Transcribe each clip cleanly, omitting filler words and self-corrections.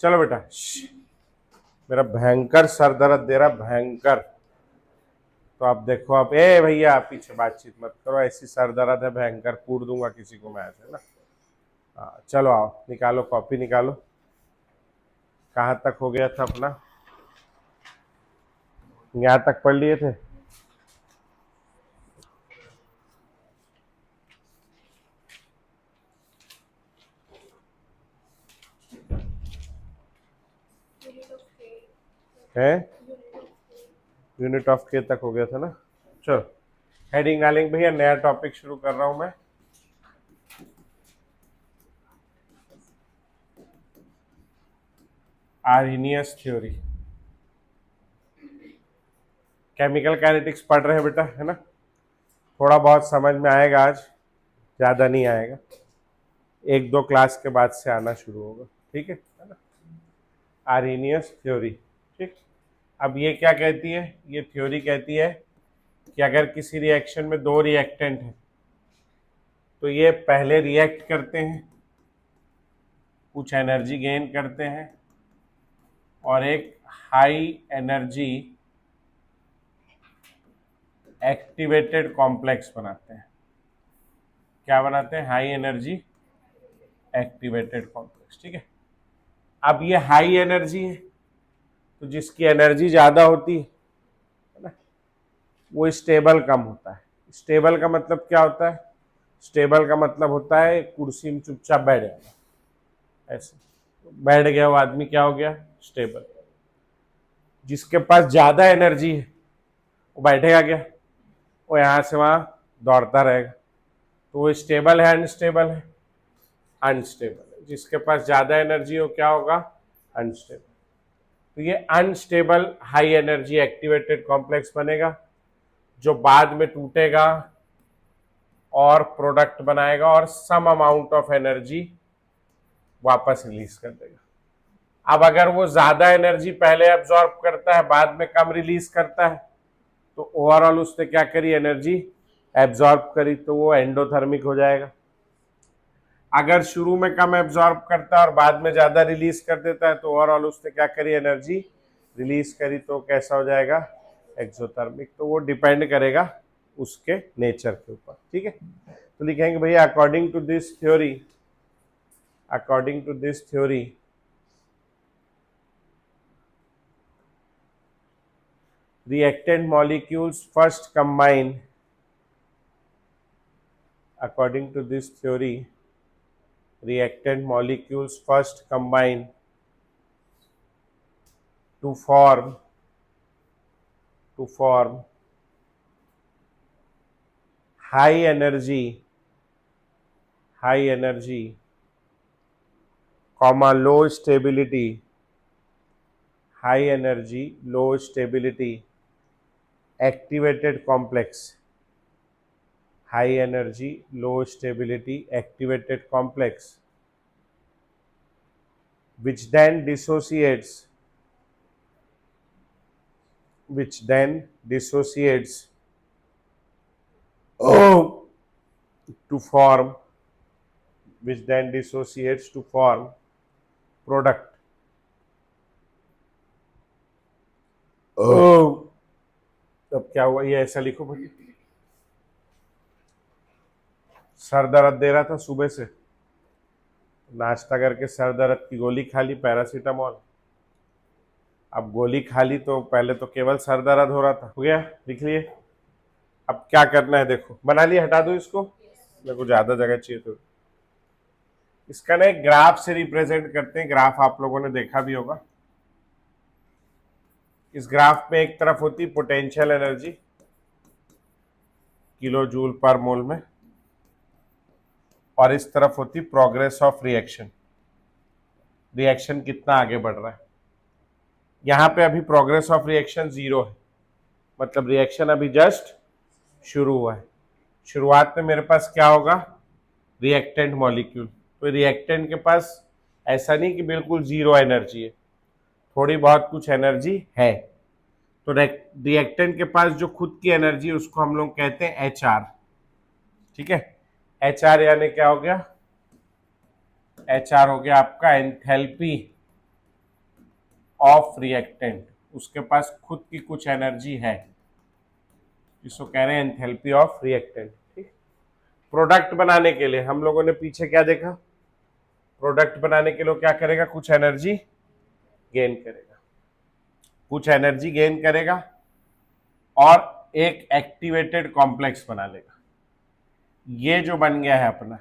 चलो बेटा, मेरा भयंकर सर दर्द दे रहा, भयंकर। तो आप देखो, आप ए भैया पीछे बातचीत मत करो, ऐसी सर दर्द है भयंकर, कूट दूंगा किसी को मैं ऐसे ना। हाँ चलो आओ, निकालो कॉपी निकालो। कहाँ तक हो गया था अपना? यहाँ तक पढ़ लिए थे। हैं? यूनिट ऑफ के तक हो गया था ना। चलो हेडिंग डालेंगे भैया, नया टॉपिक शुरू कर रहा हूं मैं। Arrhenius theory. केमिकल काइनेटिक्स पढ़ रहे हैं बेटा, है ना? थोड़ा बहुत समझ में आएगा आज, ज़्यादा नहीं आएगा, एक दो क्लास के बाद से आना शुरू होगा, ठीक है ना? आर्हेनियस थ्योरी, ठीक। अब ये क्या कहती है? ये थ्योरी कहती है कि अगर किसी रिएक्शन में दो रिएक्टेंट हैं तो ये पहले रिएक्ट करते हैं, कुछ एनर्जी गेन करते हैं और एक हाई एनर्जी एक्टिवेटेड कॉम्प्लेक्स बनाते हैं। क्या बनाते हैं? हाई एनर्जी एक्टिवेटेड कॉम्प्लेक्स, ठीक है। अब ये हाई एनर्जी है, तो जिसकी एनर्जी ज्यादा होती है ना, वो स्टेबल कम होता है। स्टेबल का मतलब क्या होता है? स्टेबल का मतलब होता है कुर्सी में चुपचाप बैठ जाना, ऐसे बैठ गया वो आदमी, क्या हो गया? स्टेबल। जिसके पास ज्यादा एनर्जी है वो बैठेगा क्या? वो यहां से वहां दौड़ता रहेगा, तो वो स्टेबल है अनस्टेबल है? अनस्टेबल है। जिसके पास ज्यादा एनर्जी हो क्या होगा? अनस्टेबल। तो ये unstable high energy activated complex बनेगा, जो बाद में टूटेगा और प्रोडक्ट बनाएगा और सम अमाउंट ऑफ एनर्जी वापस रिलीज कर देगा। अब अगर वो ज्यादा एनर्जी पहले एब्जॉर्ब करता है, बाद में कम रिलीज करता है, तो ओवरऑल उसने क्या करी? एनर्जी एब्जॉर्ब करी, तो वो एंडोथर्मिक हो जाएगा। अगर शुरू में कम एब्जॉर्ब करता है और बाद में ज्यादा रिलीज कर देता है, तो ओवरऑल उसने क्या करी? एनर्जी रिलीज करी, तो कैसा हो जाएगा? एक्सोथर्मिक। तो वो डिपेंड करेगा उसके नेचर के ऊपर, ठीक है। तो लिखेंगे भैया according to this theory, according to this theory reactant molecules first combine, according to this theory reactant molecules first combine to form high energy comma low stability, high energy low stability activated complex, high energy low stability activated complex, which then dissociates to form, which then dissociates to form product. तब क्या हुआ? ये ऐसा लिखो भाई, sir दर्द दे रहा था सुबह से, नाश्ता करके सर दर्द की गोली खा ली, पैरासीटामोल। अब गोली खा ली तो पहले तो केवल सर दर्द हो रहा था, हो गया, लिख लिए। अब क्या करना है देखो, बना लिया, हटा दो इसको, मेरे को ज्यादा जगह चाहिए। तो इसका ना एक ग्राफ से रिप्रेजेंट करते हैं, ग्राफ आप लोगों ने देखा भी होगा। इस ग्राफ में एक तरफ होती पोटेंशियल एनर्जी किलो जूल पर मोल में, और इस तरफ होती प्रोग्रेस ऑफ रिएक्शन, रिएक्शन कितना आगे बढ़ रहा है। यहां पे अभी प्रोग्रेस ऑफ रिएक्शन 0 है, मतलब रिएक्शन अभी जस्ट शुरू हुआ है। शुरुआत में मेरे पास क्या होगा? Reactant molecule. तो रिएक्टेंट के पास ऐसा नहीं कि बिल्कुल 0 एनर्जी है, थोड़ी बहुत कुछ एनर्जी है। तो रिएक्टेंट के पास जो खुद की एनर्जी है उसको हम लोग कहते हैं HR, ठीक है। HR यानी क्या हो गया? HR हो गया आपका एंथैल्पी ऑफ रिएक्टेंट, उसके पास खुद की कुछ एनर्जी है, जिसको कह रहे हैं एंथैल्पी ऑफ रिएक्टेंट। ठीक, प्रोडक्ट बनाने के लिए हम लोगों ने पीछे क्या देखा, प्रोडक्ट बनाने के लिए क्या करेगा, कुछ एनर्जी गेन करेगा, कुछ एनर्जी गेन करेगा और एक एक्टिवेटेड कॉम्प्लेक्स बना लेगा। ये जो बन गया है अपना,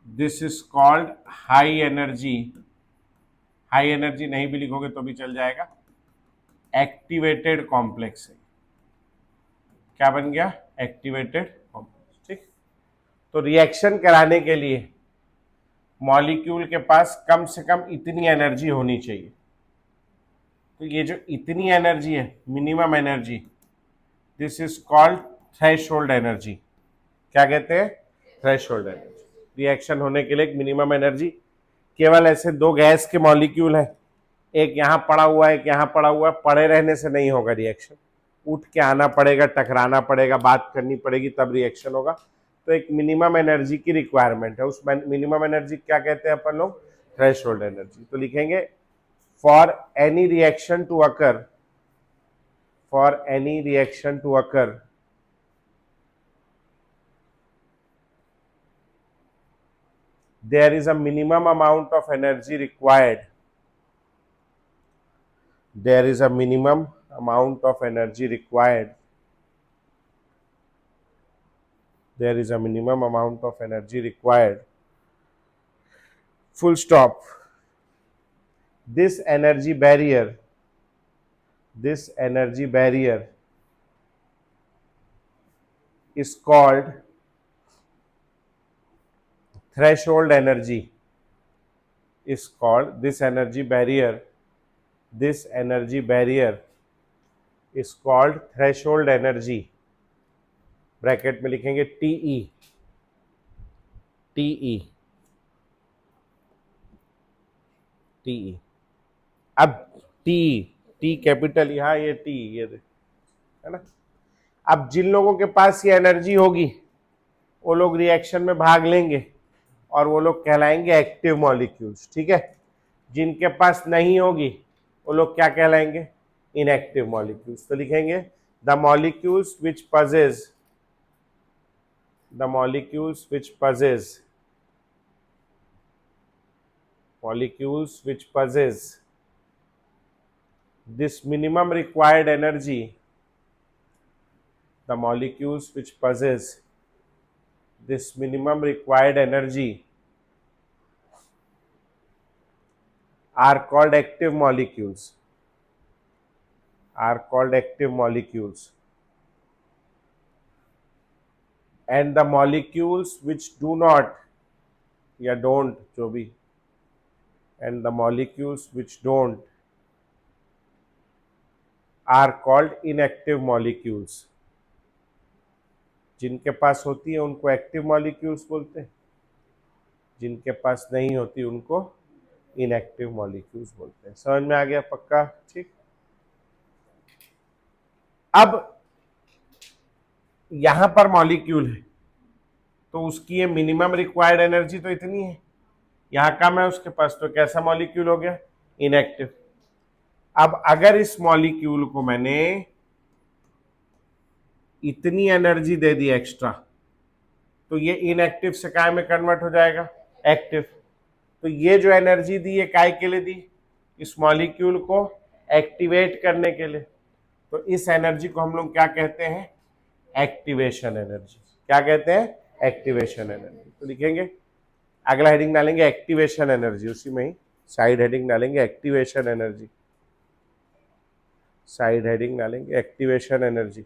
this is called high energy, high energy नहीं भी लिखोगे तो भी चल जाएगा, एक्टिवेटेड कॉम्प्लेक्स है। क्या बन गया, एक्टिवेटेड कॉम्प्लेक्स। ठीक, तो रिएक्शन कराने के लिए मॉलिक्यूल के पास कम से कम इतनी एनर्जी होनी चाहिए। तो ये जो इतनी एनर्जी है, minimum energy, this is called threshold energy. क्या कहते हैं, थ्रेशोल्ड एनर्जी। रिएक्शन होने के लिए एक मिनिमम एनर्जी, केवल ऐसे दो गैस के मॉलिक्यूल है, एक यहाँ पड़ा हुआ है, एक यहाँ पड़ा हुआ है, पड़े रहने से नहीं होगा रिएक्शन, उठ के आना पड़ेगा, टकराना पड़ेगा, बात करनी पड़ेगी, तब रिएक्शन होगा। तो एक मिनिमम एनर्जी की रिक्वायरमेंट है, उस मिनिमम एनर्जी क्या कहते हैं अपन लोग, थ्रेशोल्ड एनर्जी। तो लिखेंगे for any reaction to occur, for any reaction to occur, there is a minimum amount of energy required, there is a minimum amount of energy required, there is a minimum amount of energy required, full stop. This energy barrier, this energy barrier is called threshold energy, is called, this energy barrier, this energy barrier is called threshold energy। Bracket में लिखेंगे TE, TE, TE. अब T, T capital यहाँ, ये T, ये है ना। अब जिन लोगों के पास ये एनर्जी होगी वो लोग रिएक्शन में भाग लेंगे और वो लोग कहलाएंगे एक्टिव मॉलिक्यूल्स। ठीक है, जिनके पास नहीं होगी वो लोग क्या कहलाएंगे, इनएक्टिव मॉलिक्यूल्स। तो लिखेंगे the molecules which पजेज, the molecules which possess, molecules which possess this minimum required energy, the molecules which possess this minimum required energy are called active molecules, are called active molecules, and the molecules which do not या don't, जो भी, and the molecules which don't are called inactive molecules। जिनके पास होती है उनको active molecules बोलते हैं, जिनके पास नहीं होती उनको इनएक्टिव मॉलिक्यूल्स बोलते हैं। समझ में आ गया पक्का। ठीक, अब यहां पर मॉलिक्यूल है तो उसकी ये मिनिमम रिक्वायर्ड एनर्जी तो इतनी है, यहां कम है उसके पास, तो कैसा मॉलिक्यूल हो गया, इनएक्टिव। अब अगर इस मॉलिक्यूल को मैंने इतनी एनर्जी दे दी एक्स्ट्रा, तो ये इनएक्टिव से काय में कन्वर्ट हो जाएगा, एक्टिव। तो ये जो एनर्जी दी है काय के लिए दी, इस मॉलिक्यूल को एक्टिवेट करने के लिए। तो इस एनर्जी को हम लोग क्या कहते हैं, एक्टिवेशन एनर्जी। क्या कहते हैं, एक्टिवेशन एनर्जी। तो लिखेंगे, अगला हेडिंग डालेंगे एक्टिवेशन एनर्जी, उसी में ही साइड हेडिंग डालेंगे एक्टिवेशन एनर्जी, साइड हेडिंग डालेंगे activation energy.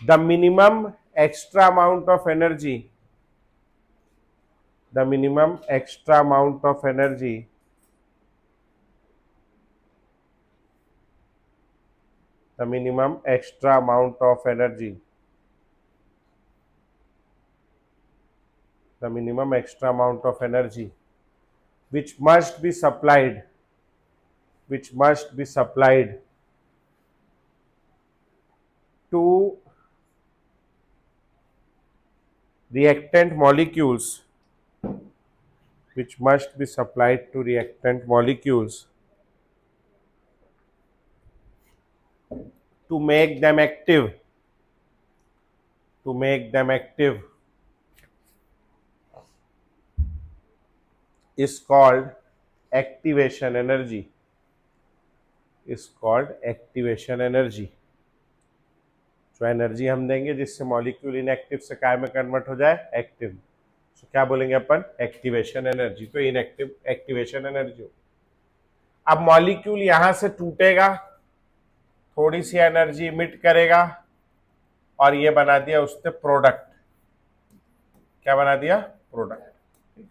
the minimum extra amount of energy, the minimum extra amount of energy the minimum extra amount of energy, the minimum extra amount of energy which must be supplied, which must be supplied to reactant molecules, which must be supplied to reactant molecules to make them active, is called activation energy, जो energy हम देंगे जिससे molecule inactive से काय में convert हो जाए active, तो क्या बोलेंगे अपन, एक्टिवेशन एनर्जी। तो इनएक्टिव एक्टिवेशन एनर्जी। अब मॉलिक्यूल यहां से टूटेगा, थोड़ी सी एनर्जी इमिट करेगा और ये बना दिया उसने प्रोडक्ट। क्या बना दिया, प्रोडक्ट।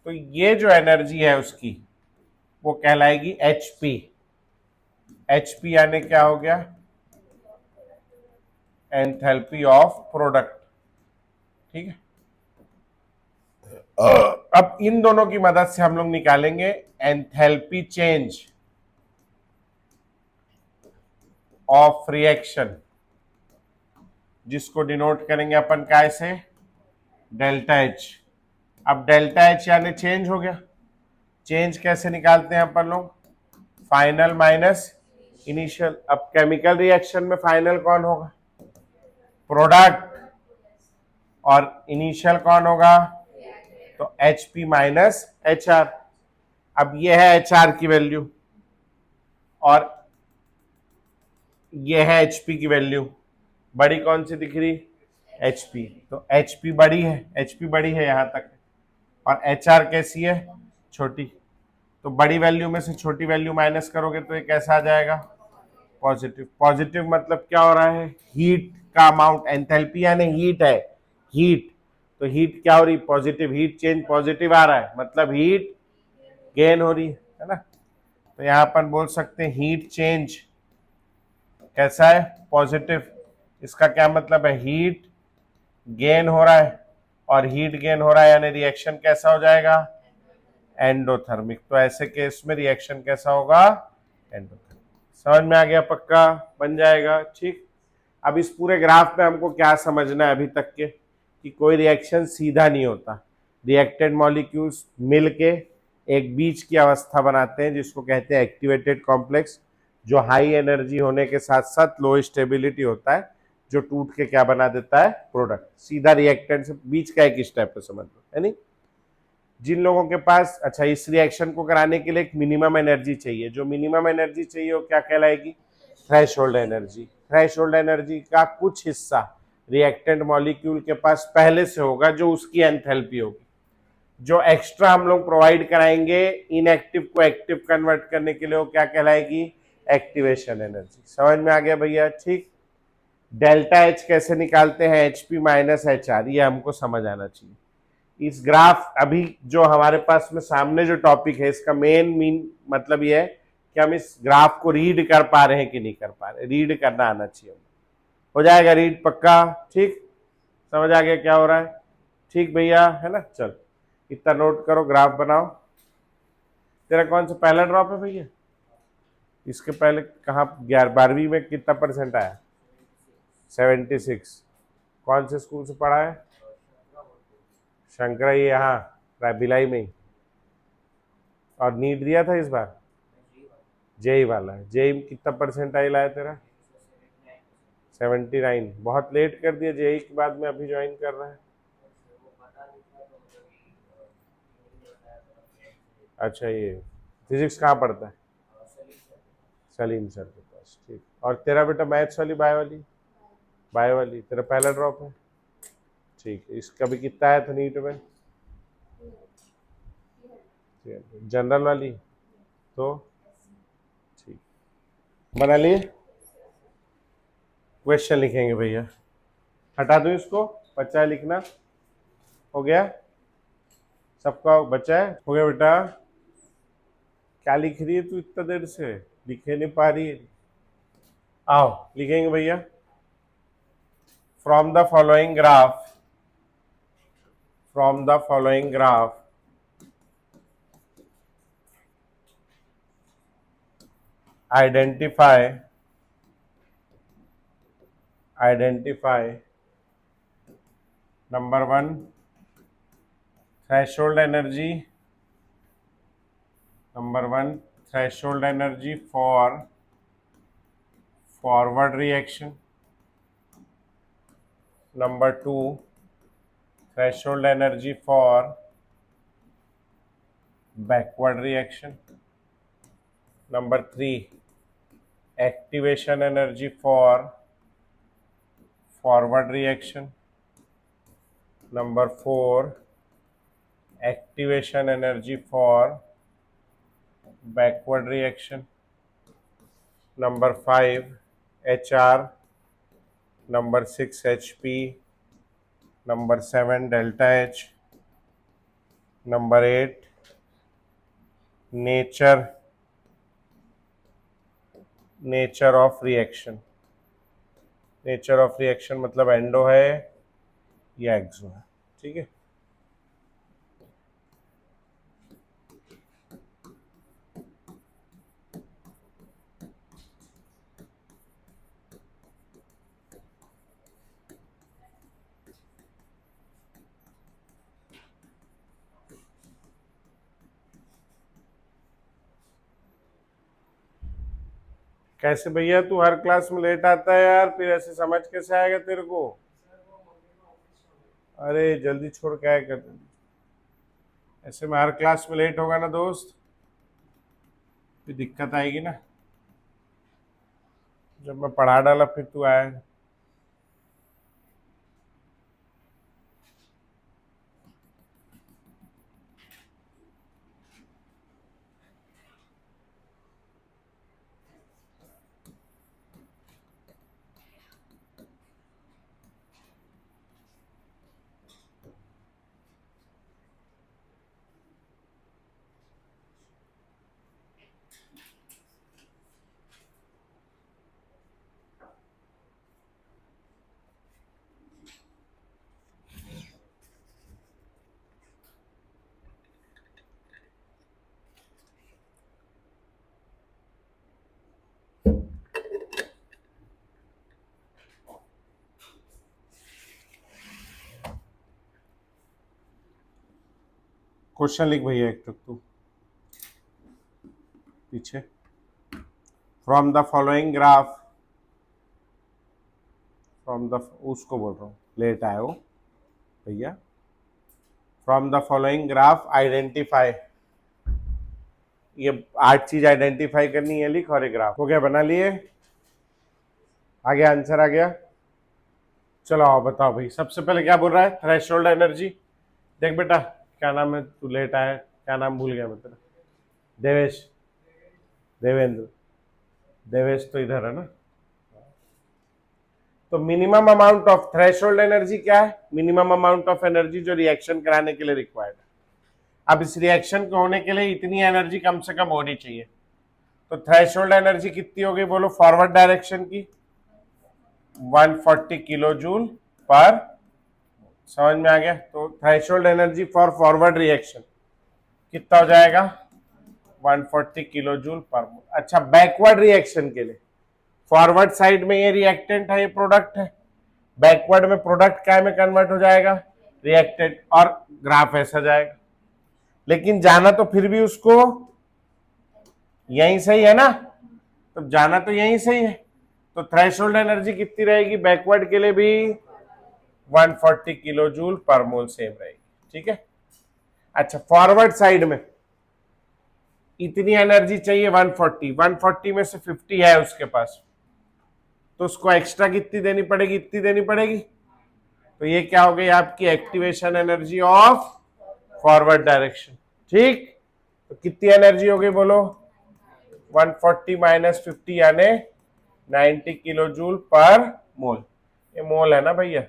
तो ये जो एनर्जी है उसकी वो कहलाएगी एचपी। एचपी यानी क्या हो गया, एंथैल्पी ऑफ प्रोडक्ट। ठीक है, अब इन दोनों की मदद से हम लोग निकालेंगे एंथैल्पी चेंज ऑफ रिएक्शन, जिसको डिनोट करेंगे अपन काय से, डेल्टा एच। अब डेल्टा एच यानी चेंज हो गया। चेंज कैसे निकालते हैं अपन लोग, फाइनल माइनस इनिशियल। अब केमिकल रिएक्शन में फाइनल कौन होगा, प्रोडक्ट, और इनिशियल कौन होगा, तो HP माइनस HR। अब ये है HR की वैल्यू और ये है HP की वैल्यू। बड़ी कौन सी दिख रही, HP। तो HP बड़ी है, HP बड़ी है यहां तक, और HR कैसी है, छोटी। तो बड़ी वैल्यू में से छोटी वैल्यू माइनस करोगे तो ये कैसा आ जाएगा, पॉजिटिव। पॉजिटिव मतलब क्या हो रहा है, हीट का अमाउंट, एंथैल्पी यानी हीट है, हीट। तो हीट क्या हो रही, पॉजिटिव, हीट चेंज पॉजिटिव आ रहा है, मतलब हीट गेन हो रही है ना। तो यहां अपन बोल सकते हैं हीट चेंज कैसा है, पॉजिटिव। इसका क्या मतलब है, हीट गेन हो रहा है, और हीट गेन हो रहा है यानी रिएक्शन कैसा हो जाएगा, एंडोथर्मिक। तो ऐसे केस में रिएक्शन कैसा होगा, एंडोथर्मिक। समझ में आ गया, पक्का बन जाएगा। ठीक, अब इस पूरे ग्राफ में हमको क्या समझना है अभी तक के, कि कोई रिएक्शन सीधा नहीं होता। रिएक्टेंट मॉलिक्यूल्स मिलके एक बीच की अवस्था बनाते हैं जिसको कहते हैं एक्टिवेटेड कॉम्प्लेक्स, जो हाई एनर्जी होने के साथ साथ लो स्टेबिलिटी होता है, जो टूट के क्या बना देता है, प्रोडक्ट। सीधा रिएक्टेंट से बीच का एक स्टेप है, समझ लो, है नहीं। जिन लोगों के पास, अच्छा, इस रिएक्शन को कराने के लिए एक मिनिमम एनर्जी चाहिए, जो मिनिमम एनर्जी चाहिए वो क्या कहलाएगी, थ्रेशोल्ड एनर्जी। थ्रेशोल्ड एनर्जी का कुछ हिस्सा रिएक्टेंट मॉलिक्यूल के पास पहले से होगा, जो उसकी एंथैल्पी होगी। जो एक्स्ट्रा हम लोग प्रोवाइड कराएंगे इनएक्टिव को एक्टिव कन्वर्ट करने के लिए, वो क्या कहलाएगी, एक्टिवेशन एनर्जी। समझ में आ गया भैया। ठीक, डेल्टा एच कैसे निकालते हैं, HP माइनस HR, ये हमको समझ आना चाहिए। इस ग्राफ अभी जो हमारे पास में सामने जो टॉपिक है, इसका मेन मतलब ये है कि हम इस ग्राफ को रीड कर पा रहे हैं कि नहीं कर पा रहे। रीड करना आना चाहिए, हो जाएगा रीड पक्का। ठीक, समझ आ गया क्या हो रहा है, ठीक भैया, है ना। चल इतना नोट करो, ग्राफ बनाओ। तेरा कौन सा पहला ड्रॉप है भैया, इसके पहले कहाँ, 12वीं में कितना परसेंट आया, 76। कौन से स्कूल से पढ़ा है, शंकरा, ये यहाँ भिलाई में ही। और नीट दिया था इस बार, जेई वाला। जेई में कितना परसेंट आई लाया तेरा, 79। बहुत लेट कर दिया, जेई के बाद में अभी ज्वाइन कर रहा है। अच्छा, ये फिजिक्स कहाँ पढ़ता है, सलीम सर के पास। ठीक, और तेरा बेटा मैथ्स वाली, बायो वाली तेरा पहला ड्रॉप है। ठीक, इसका भी कितना आया था नीट में, जनरल वाली। तो ठीक, बना लिए, क्वेश्चन लिखेंगे भैया। हटा दूं इसको, बच्चा है लिखना, हो गया सबका, बच्चा है, हो गया बेटा। क्या लिख रही है तू इतना देर से, लिखे नहीं पा रही है। आओ लिखेंगे भैया। From the following graph identify number 1 threshold energy, number 1 threshold energy for forward reaction, number 2 threshold energy for backward reaction, number 3 activation energy for forward reaction, number 4 activation energy for backward reaction, number 5 HR, number 6 HP, number 7 delta H, number 8 nature of reaction. Nature of reaction मतलब endo है या एक्सो है, ठीक है। कैसे भैया तू हर class में लेट आता है यार, फिर ऐसे समझ कैसे आएगा तेरे को? अरे जल्दी छोड़, क्या कर ऐसे में हर क्लास में लेट होगा ना दोस्त, फिर दिक्कत आएगी ना। जब मैं पढ़ा डाला फिर तू आया। क्वेश्चन लिख भैया एक तक तू पीछे। From the following graph, from the, उसको बोल रहा हूँ लेट आए हो भैया। From the following graph identify, ये 8 चीज आइडेंटिफाई करनी है, लिख और ग्राफ हो गया, बना लिए, आ गया आंसर आ गया। चलो आओ बताओ भाई, सबसे पहले क्या बोल रहा है? Threshold energy. देख बेटा क्या नाम है, तू लेट आया, क्या नाम भूल गया मैं तेरा? देवेश, देवेंद्र, देवेश तो इधर है ना। तो minimum amount of threshold energy क्या है? मिनिमम अमाउंट ऑफ एनर्जी जो रिएक्शन कराने के लिए रिक्वायर्ड है। अब इस रिएक्शन को होने के लिए इतनी एनर्जी कम से कम होनी चाहिए। तो थ्रेशोल्ड एनर्जी कितनी हो गई बोलो फॉरवर्ड डायरेक्शन की? 140 किलो जूल पर, समझ में आ गया? तो threshold energy for forward reaction कितना हो जाएगा? 140 किलो जूल पर मोल। अच्छा, बैकवर्ड रिएक्शन के लिए, फॉरवर्ड साइड में ये रिएक्टेंट है, ये प्रोडक्ट है, बैकवर्ड में प्रोडक्ट क्या में कन्वर्ट हो जाएगा? रिएक्टेंट, और ग्राफ ऐसा जाएगा। लेकिन जाना तो फिर भी उसको यहीं से ही है ना, तो जाना तो यहीं से ही है। तो थ्रेशोल्ड एनर्जी कितनी रहेगी बैकवर्ड के लिए भी? 140 किलो जूल पर मोल सेम रहेगी, ठीक है। अच्छा, फॉरवर्ड साइड में इतनी एनर्जी चाहिए 140 में से 50 है उसके पास, तो उसको एक्स्ट्रा कितनी देनी पड़ेगी? इतनी देनी पड़ेगी। तो ये क्या हो गई आपकी activation energy of forward direction, ठीक। तो कितनी एनर्जी हो गई बोलो? 140 माइनस 50 यानी 90 किलो जूल पर मोल। ये मोल है ना भैया।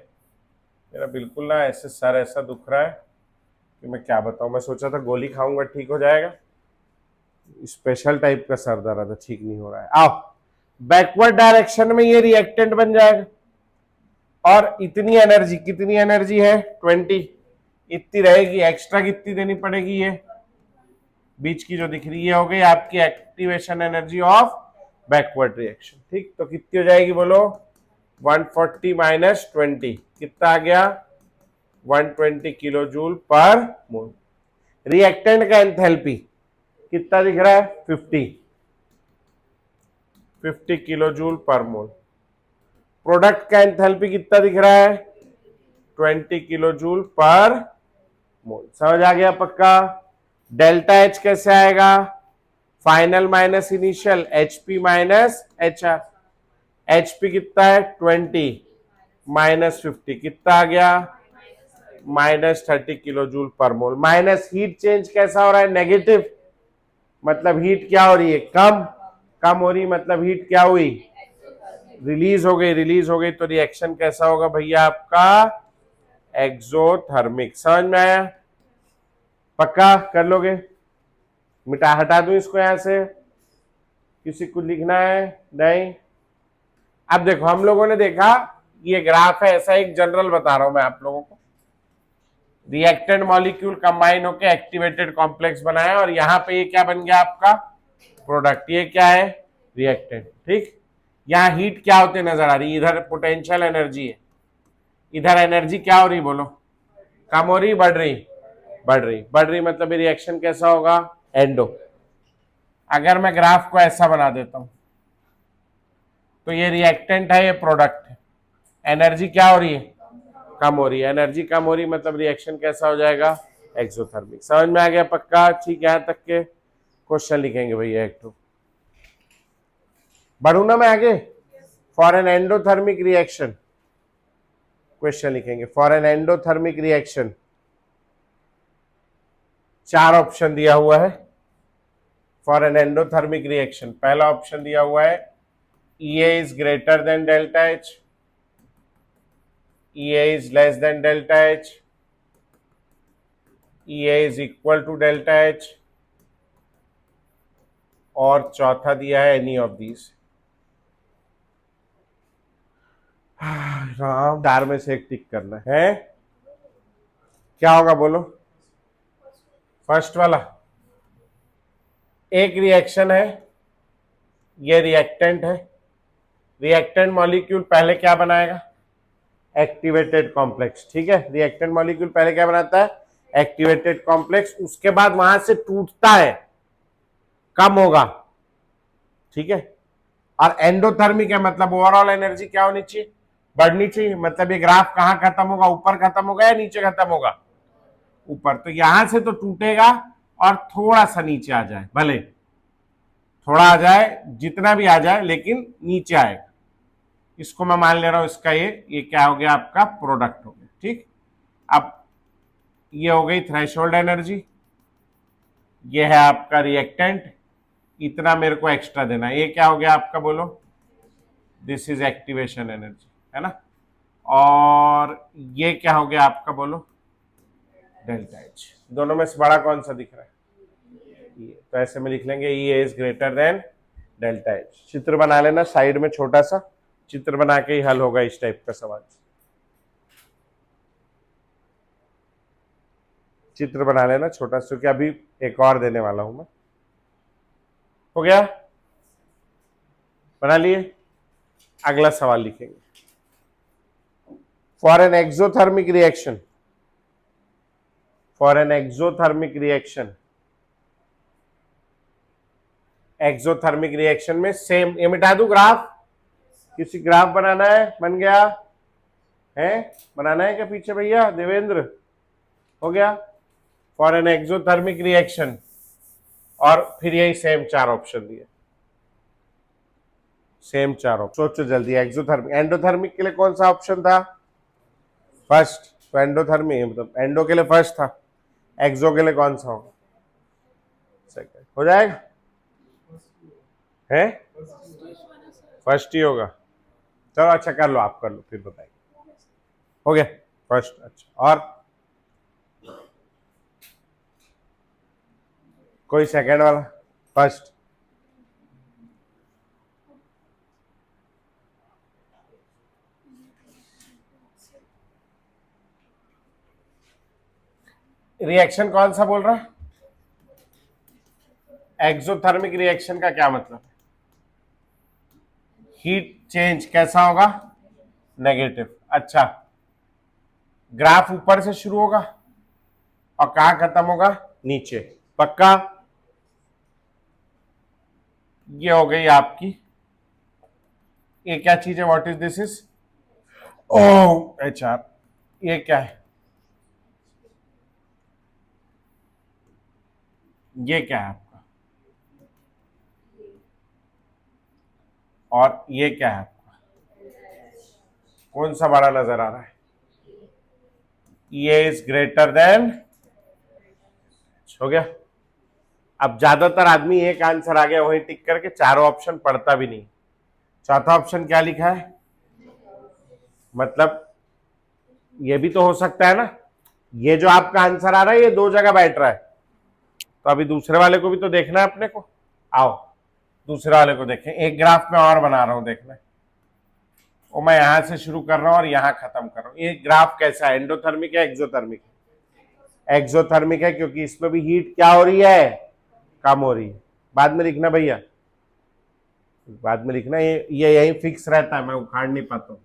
मेरा बिल्कुल ना ऐसे सर ऐसा दुख रहा है कि मैं क्या बताऊं। मैं सोचा था गोली खाऊंगा ठीक हो जाएगा, स्पेशल टाइप का सर दर्द है, ठीक नहीं हो रहा है। आओ, बैकवर्ड डायरेक्शन में ये रिएक्टेंट बन जाएगा, और इतनी एनर्जी, कितनी एनर्जी है? 20, इतनी रहेगी। एक्स्ट्रा कितनी देनी पड़ेगी? ये बीच की जो दिख रही है हो गई आपकी activation energy of backward reaction, ठीक। तो कितनी हो जाएगी बोलो? 140 माइनस 20 कितना आ गया? 120 किलो जूल पर मोल। रिएक्टेंट का एंथैल्पी कितना दिख रहा है 50 किलो जूल पर मोल। प्रोडक्ट का एंथैल्पी कितना दिख रहा है 20 किलो जूल पर मोल। समझ आ गया पक्का। डेल्टा एच कैसे आएगा, final minus initial, HP minus HR. HP कितना है 20 माइनस 50 कितना आ गया -30 किलो जूल पर मोल। माइनस हीट चेंज कैसा हो रहा है नेगेटिव, मतलब हीट क्या हो रही है कम, कम हो रही मतलब हीट क्या हुई रिलीज हो गई, रिलीज हो गई तो रिएक्शन कैसा होगा भैया आपका एक्सोथर्मिक। समझ में आया, पक्का कर लोगे। मिटा हटा दूं इसको यहां से, किसी को लिखना है नहीं। अब देखो हम लोगों ने देखा ये ग्राफ है ऐसा, एक जनरल बता रहा हूं मैं आप लोगों को। रिएक्टेंट मॉलिक्यूल कंबाइन होकर एक्टिवेटेड कॉम्प्लेक्स बनाया और यहां पे ये क्या बन गया आपका प्रोडक्ट, ये क्या है रिएक्टेंट। ठीक, यहां हीट क्या होते नजर आ रही है, इधर पोटेंशियल एनर्जी है, इधर एनर्जी क्या हो रही बोलो कम हो रही बढ़ रही, बढ़ रही, बढ़ रही मतलब ये रिएक्शन कैसा होगा एंडो। अगर मैं ग्राफ को ऐसा बना देता हूं तो ये रिएक्टेंट है, ये प्रोडक्ट है, एनर्जी क्या हो रही है कम हो रही है, एनर्जी कम हो रही मतलब रिएक्शन कैसा हो जाएगा एक्सोथर्मिक। समझ में आ गया पक्का। ठीक, यहां तक के क्वेश्चन लिखेंगे भैया एक तो। बढ़ू ना मैं आगे, for an endothermic reaction question लिखेंगे। For an endothermic reaction 4 option दिया हुआ है फॉर एन एंडोथर्मिक रिएक्शन। पहला ऑप्शन दिया हुआ है EA is greater than delta H, EA is less than delta H, EA is equal to delta H, और चौथा दिया है एनी ऑफ दीज। राम, 4 में से एक टिक करना है, क्या होगा बोलो फर्स्ट वाला। एक रिएक्शन है, ये रिएक्टेंट है, रिएक्टेंट मॉलिक्यूल पहले क्या बनाएगा एक्टिवेटेड कॉम्प्लेक्स। ठीक है, रिएक्टेंट मॉलिक्यूल पहले क्या बनाता है एक्टिवेटेड कॉम्प्लेक्स, उसके बाद वहां से टूटता है, कम होगा। ठीक है, और एंडोथर्मिक है मतलब ओवरऑल एनर्जी क्या होनी चाहिए बढ़नी चाहिए। मतलब ये ग्राफ कहां खत्म होगा, ऊपर खत्म होगा या नीचे खत्म होगा ऊपर। तो यहां से तो टूटेगा और थोड़ा सा नीचे आ जाए, भले थोड़ा आ जाए जितना भी आ जाए लेकिन नीचे आएगा। इसको मैं मान ले रहा हूं इसका ये क्या हो गया आपका प्रोडक्ट हो गया। ठीक, अब ये हो गई थ्रेशोल्ड एनर्जी, ये है आपका रिएक्टेंट, इतना मेरे को एक्स्ट्रा देना है। ये क्या हो गया आपका बोलो, दिस इज एक्टिवेशन एनर्जी, है ना। और ये क्या हो गया आपका बोलो डेल्टा एच। दोनों में से बड़ा कौन सा दिख रहा है ये, तो ऐसे में लिख लेंगे E is greater than delta H. चित्र बना लेना साइड में, छोटा सा चित्र बना के ही हल होगा इस टाइप का सवाल। चित्र बना लेना छोटा सा, क्योंकि अभी एक और देने वाला हूं मैं। हो गया, बना लिए। अगला सवाल लिखेंगे। For an exothermic reaction, for an exothermic reaction, exothermic reaction में सेम, ये मिटा दूं ग्राफ, किसी ग्राफ बनाना है, बन गया है, बनाना है क्या पीछे भैया देवेंद्र, हो गया। फॉर एन एक्सोथर्मिक रिएक्शन, और फिर यही सेम 4 ऑप्शन दिए, सेम 4 ऑप्शन। सोचो जल्दी, एक्सोथर्मिक, एंडोथर्मिक के लिए कौन सा ऑप्शन था फर्स्ट, तो एंडोथर्मिक मतलब एंडो के लिए फर्स्ट था, एक्सो के लिए कौन सा होगा सेकंड, हो जाएगा है फर्स्ट ही होगा। चलो अच्छा कर लो, आप कर लो फिर बताइए। हो गया फर्स्ट, अच्छा। और कोई सेकंड वाला, फर्स्ट। रिएक्शन कौन सा बोल रहा है, एक्सोथर्मिक रिएक्शन का क्या मतलब है, हीट चेंज कैसा होगा नेगेटिव। अच्छा, ग्राफ ऊपर से शुरू होगा और कहां खत्म होगा नीचे, पक्का। ये हो गई आपकी, ये क्या चीज है, what is this is, O H R, ये क्या है, ये क्या है आपका, और ये क्या है आपका, कौन सा बड़ा नजर आ रहा है, ये इज ग्रेटर देन, हो गया। अब ज्यादातर आदमी एक आंसर आ गया वही टिक करके चारों ऑप्शन पढ़ता भी नहीं। चौथा ऑप्शन क्या लिखा है, मतलब ये भी तो हो सकता है ना, ये जो आपका आंसर आ रहा है ये दो जगह बैठ रहा है, तो अभी दूसरे वाले को भी तो देखना है अपने को। आओ दूसरे वाले को देखें, एक ग्राफ में और बना रहा हूं, देखना, वो मैं यहां से शुरू कर रहा हूं और यहां खत्म कर रहा हूं। ये ग्राफ कैसा है, एंडोथर्मिक है एक्सोथर्मिक है, एक्सोथर्मिक है क्योंकि इसमें भी हीट क्या हो रही है, कम हो रही है। बाद में लिखना भैया, बाद में लिखना, ये यही फिक्स रहता है, मैं उखाड़ नहीं पाता हूं,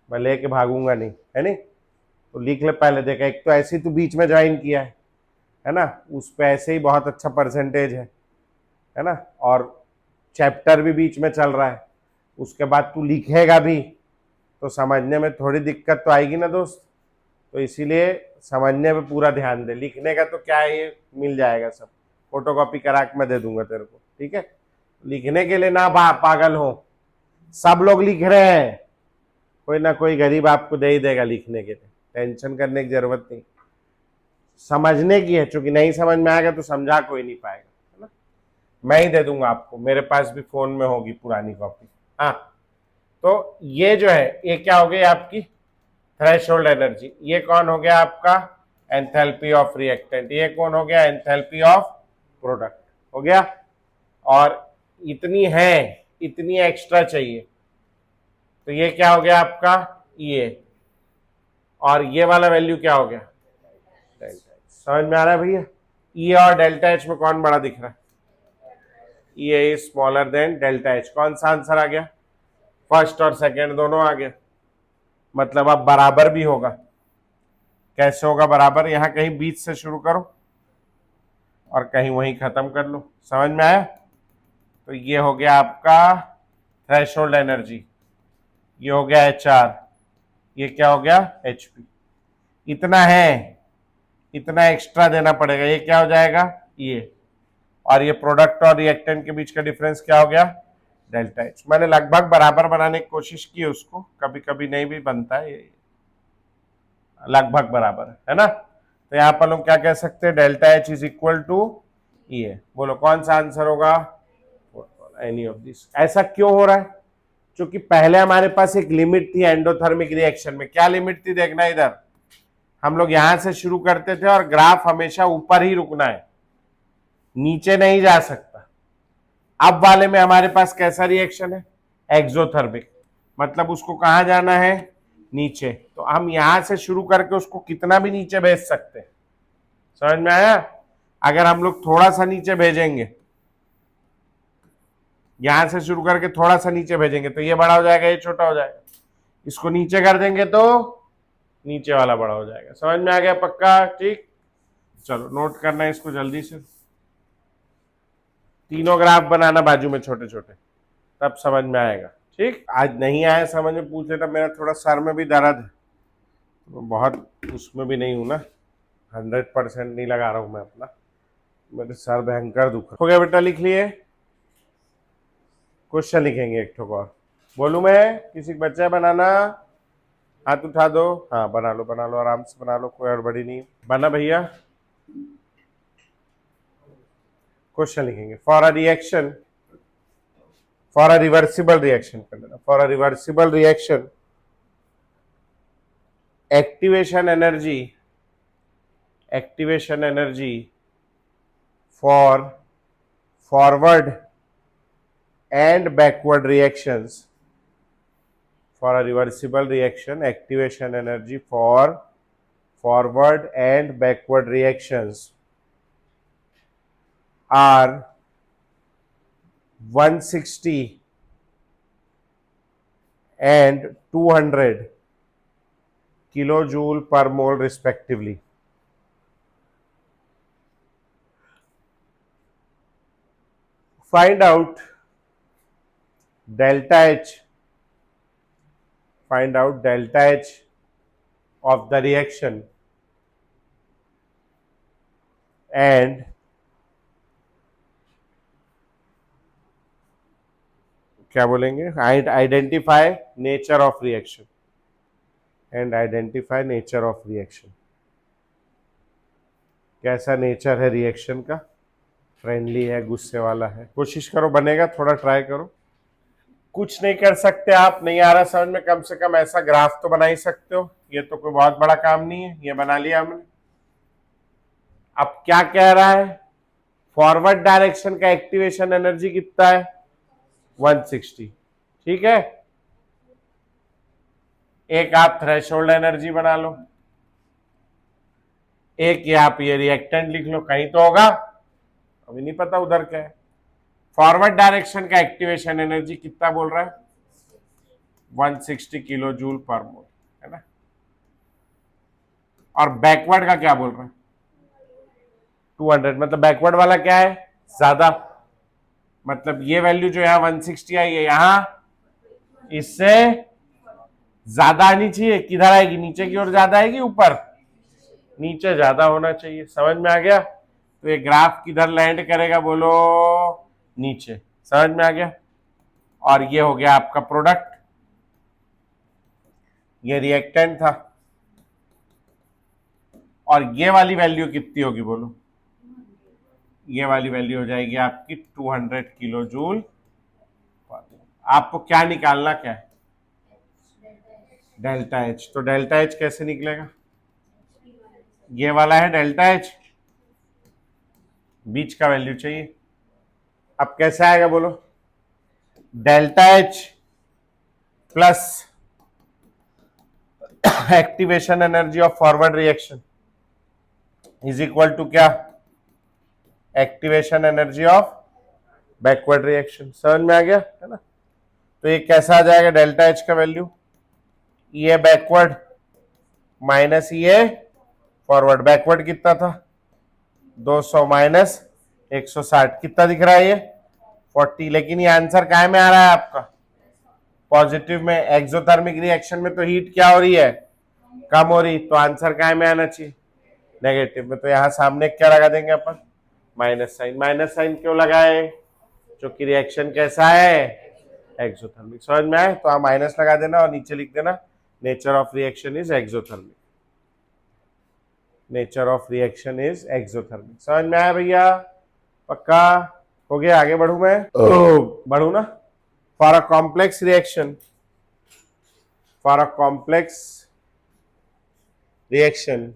मैं लेके भागूंगा नहीं, है नहीं, तो लिख ले पहले। देखा, एक तो ऐसे ही तू बीच में ज्वाइन किया है ना, उस पे ऐसे ही बहुत अच्छा परसेंटेज है ना, और चैप्टर भी बीच में चल रहा है, उसके बाद तू लिखेगा भी तो समझने में थोड़ी दिक्कत तो आएगी ना दोस्त, तो इसीलिए समझने पे पूरा ध्यान दे। लिखने का तो क्या है, ये मिल जाएगा सब, फोटोकॉपी करा के मैं दे दूंगा तेरे को, ठीक है। लिखने के लिए ना पागल हो, सब लोग लिख रहे हैं, कोई ना कोई गरीब आपको दे ही देगा लिखने के लिए, टेंशन करने की जरूरत नहीं, समझने की है, चूंकि नहीं समझ में आएगा तो समझा कोई नहीं पाएगा, है ना। मैं ही दे दूंगा आपको, मेरे पास भी फोन में होगी पुरानी कॉपी। हाँ, तो ये जो है ये क्या हो गई आपकी थ्रेशोल्ड एनर्जी, ये कौन हो गया आपका एंथैल्पी ऑफ रिएक्टेंट, ये कौन हो गया एंथैल्पी ऑफ प्रोडक्ट, हो गया। और इतनी है, इतनी एक्स्ट्रा चाहिए, तो ये क्या हो गया आपका ये, और ये वाला वैल्यू क्या हो गया डेल्टा एच। समझ में आ रहा है भैया, ये और डेल्टा एच में कौन बड़ा दिख रहा है, ये is smaller than delta H. कौन सा आंसर आ गया, फर्स्ट और सेकंड दोनों आ गया, मतलब अब बराबर भी होगा। कैसे होगा बराबर, यहां कहीं बीच से शुरू करो और कहीं वहीं खत्म कर लो, समझ में आया। तो ये हो गया आपका थ्रेशोल्ड एनर्जी, ये हो गया एच आर, ये क्या हो गया एच पी। इतना है, इतना एक्स्ट्रा देना पड़ेगा, ये क्या हो जाएगा ये, और ये प्रोडक्ट और रिएक्टेंट के बीच का डिफरेंस क्या हो गया डेल्टा एच। मैंने लगभग बराबर बनाने की कोशिश की उसको, कभी कभी नहीं भी बनता है, ये लगभग बराबर है ना। तो यहाँ पर लोग क्या कह सकते हैं, delta H is equal to ये, बोलो कौन सा आंसर होगा, एनी ऑफ दिस। ऐसा क्यों हो रहा है, क्योंकि पहले हमारे पास एक लिमिट थी एंडोथर्मिक रिएक्शन में, क्या लिमिट थी देखना इधर, हम लोग यहां से शुरू करते थे और ग्राफ हमेशा ऊपर ही रुकना है, नीचे नहीं जा सकता। अब वाले में हमारे पास कैसा रिएक्शन है एक्सोथर्मिक, मतलब उसको कहां जाना है नीचे, तो हम यहां से शुरू करके उसको कितना भी नीचे भेज सकते हैं, समझ में आया। अगर हम लोग थोड़ा सा नीचे भेजेंगे, यहां से शुरू करके थोड़ा सा नीचे भेजेंगे तो ये बड़ा हो जाएगा, ये छोटा हो जाएगा, इसको नीचे कर देंगे तो नीचे वाला बड़ा हो जाएगा। समझ में आ गया पक्का, ठीक। चलो नोट करना है इसको जल्दी से, तीनों ग्राफ बनाना बाजू में छोटे छोटे, तब समझ में आएगा, ठीक। आज नहीं आया समझ में पूछ लेना, मेरा थोड़ा सर में भी दर्द है, तो बहुत उसमें भी नहीं हूं ना, 100% नहीं लगा रहा हूं मैं अपना, मेरे सर भयंकर दुख हो गया। बेटा लिख लिए, क्वेश्चन लिखेंगे एक ठोक और, बोलू मैं, किसी बच्चा है बनाना, हाथ उठा दो, हाँ बना लो आराम से बना लो, कोई हड़बड़ी नहीं बना भैया। क्वेश्चन लिखेंगे, for a reaction, for a reversible reaction कर लेना, for a reversible reaction activation energy for forward and backward reactions, for a reversible reaction activation energy for forward and backward reactions are 160 and 200 kilojoule per mole respectively. Find out delta H, find out delta H of the reaction and क्या बोलेंगे, identify nature of reaction, and identify nature of reaction. कैसा nature है reaction का, friendly है, गुस्से वाला है? कोशिश करो, बनेगा, थोड़ा ट्राई करो। कुछ नहीं कर सकते आप, नहीं आ रहा समझ में, कम से कम ऐसा ग्राफ तो बना ही सकते हो, ये तो कोई बहुत बड़ा काम नहीं है, ये बना लिया हमने। अब क्या कह रहा है, फॉरवर्ड डायरेक्शन का एक्टिवेशन एनर्जी कितना है, 160, ठीक है। एक आप थ्रेशोल्ड एनर्जी बना लो, एक ये आप ये रिएक्टेंट लिख लो, कहीं तो होगा, अभी नहीं पता उधर क्या है। फॉरवर्ड डायरेक्शन का एक्टिवेशन एनर्जी कितना बोल रहा है, 160 किलो जूल पर मोल, है ना। और बैकवर्ड का क्या बोल रहा है, 200, मतलब बैकवर्ड वाला क्या है, ज्यादा, मतलब ये वैल्यू जो यहाँ 160 आई है, यहाँ इससे ज्यादा आनी चाहिए, किधर आएगी, नीचे की ओर ज्यादा आएगी, ऊपर, नीचे ज्यादा होना चाहिए। समझ में आ गया, तो ये ग्राफ किधर लैंड करेगा, बोलो नीचे। समझ में आ गया। और ये हो गया आपका प्रोडक्ट, ये रिएक्टेंट था, और ये वाली वैल्यू कितनी होगी बोलो, ये वाली वैल्यू हो जाएगी आपकी 200 किलो जूल। आपको क्या निकालना, क्या है, डेल्टा एच। तो डेल्टा एच कैसे निकलेगा, ये वाला है डेल्टा एच, बीच का वैल्यू चाहिए। अब कैसे आएगा बोलो, delta H plus activation energy of forward reaction is equal to क्या, activation energy of backward reaction. समझ में आ गया, है ना। तो ये कैसा आ जाएगा डेल्टा एच का वैल्यू, ये बैकवर्ड माइनस ये फॉरवर्ड। बैकवर्ड कितना था, 200 माइनस 160, कितना दिख रहा है ये, 40। लेकिन ये आंसर काय में आ रहा है आपका, पॉजिटिव में। एक्सोथर्मिक रिएक्शन में तो हीट क्या हो रही है, कम हो रही, तो आंसर काय में आना चाहिए, नेगेटिव में। तो यहां सामने क्या लगा देंगे अपन, माइनस साइन। माइनस साइन क्यों लगाए, क्योंकि रिएक्शन कैसा है, एक्सोथर्मिक। समझ में आए, तो आप माइनस लगा देना और नीचे लिख देना nature of reaction is exothermic, nature of reaction is exothermic. समझ में आया भैया, पक्का हो गया। आगे बढ़ू मैं, बढ़ू ना। For a complex reaction, for a complex reaction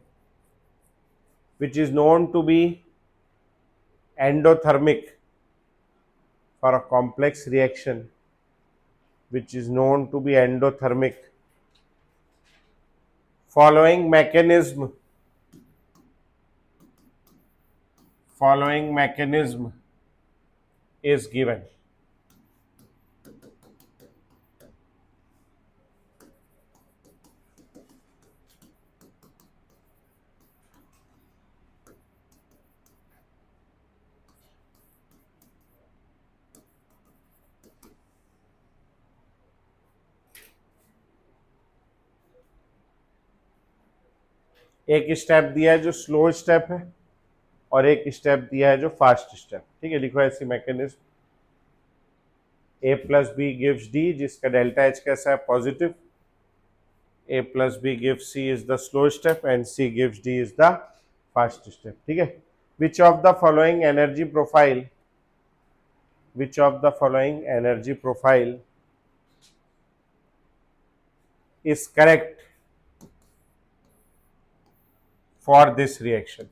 which is known to be endothermic, for a complex reaction which is known to be endothermic, following mechanism is given। एक स्टेप दिया है जो स्लो स्टेप है, और एक step दिया है जो फास्ट स्टेप। ठीक है, लिखो ऐसी mechanism, A plus B gives D, जिसका डेल्टा एच कैसा है, positive. A plus B gives C is the slow step, and C gives D is the fast step. ठीक है, which of the following energy profile, which of the following energy profile is correct for this reaction?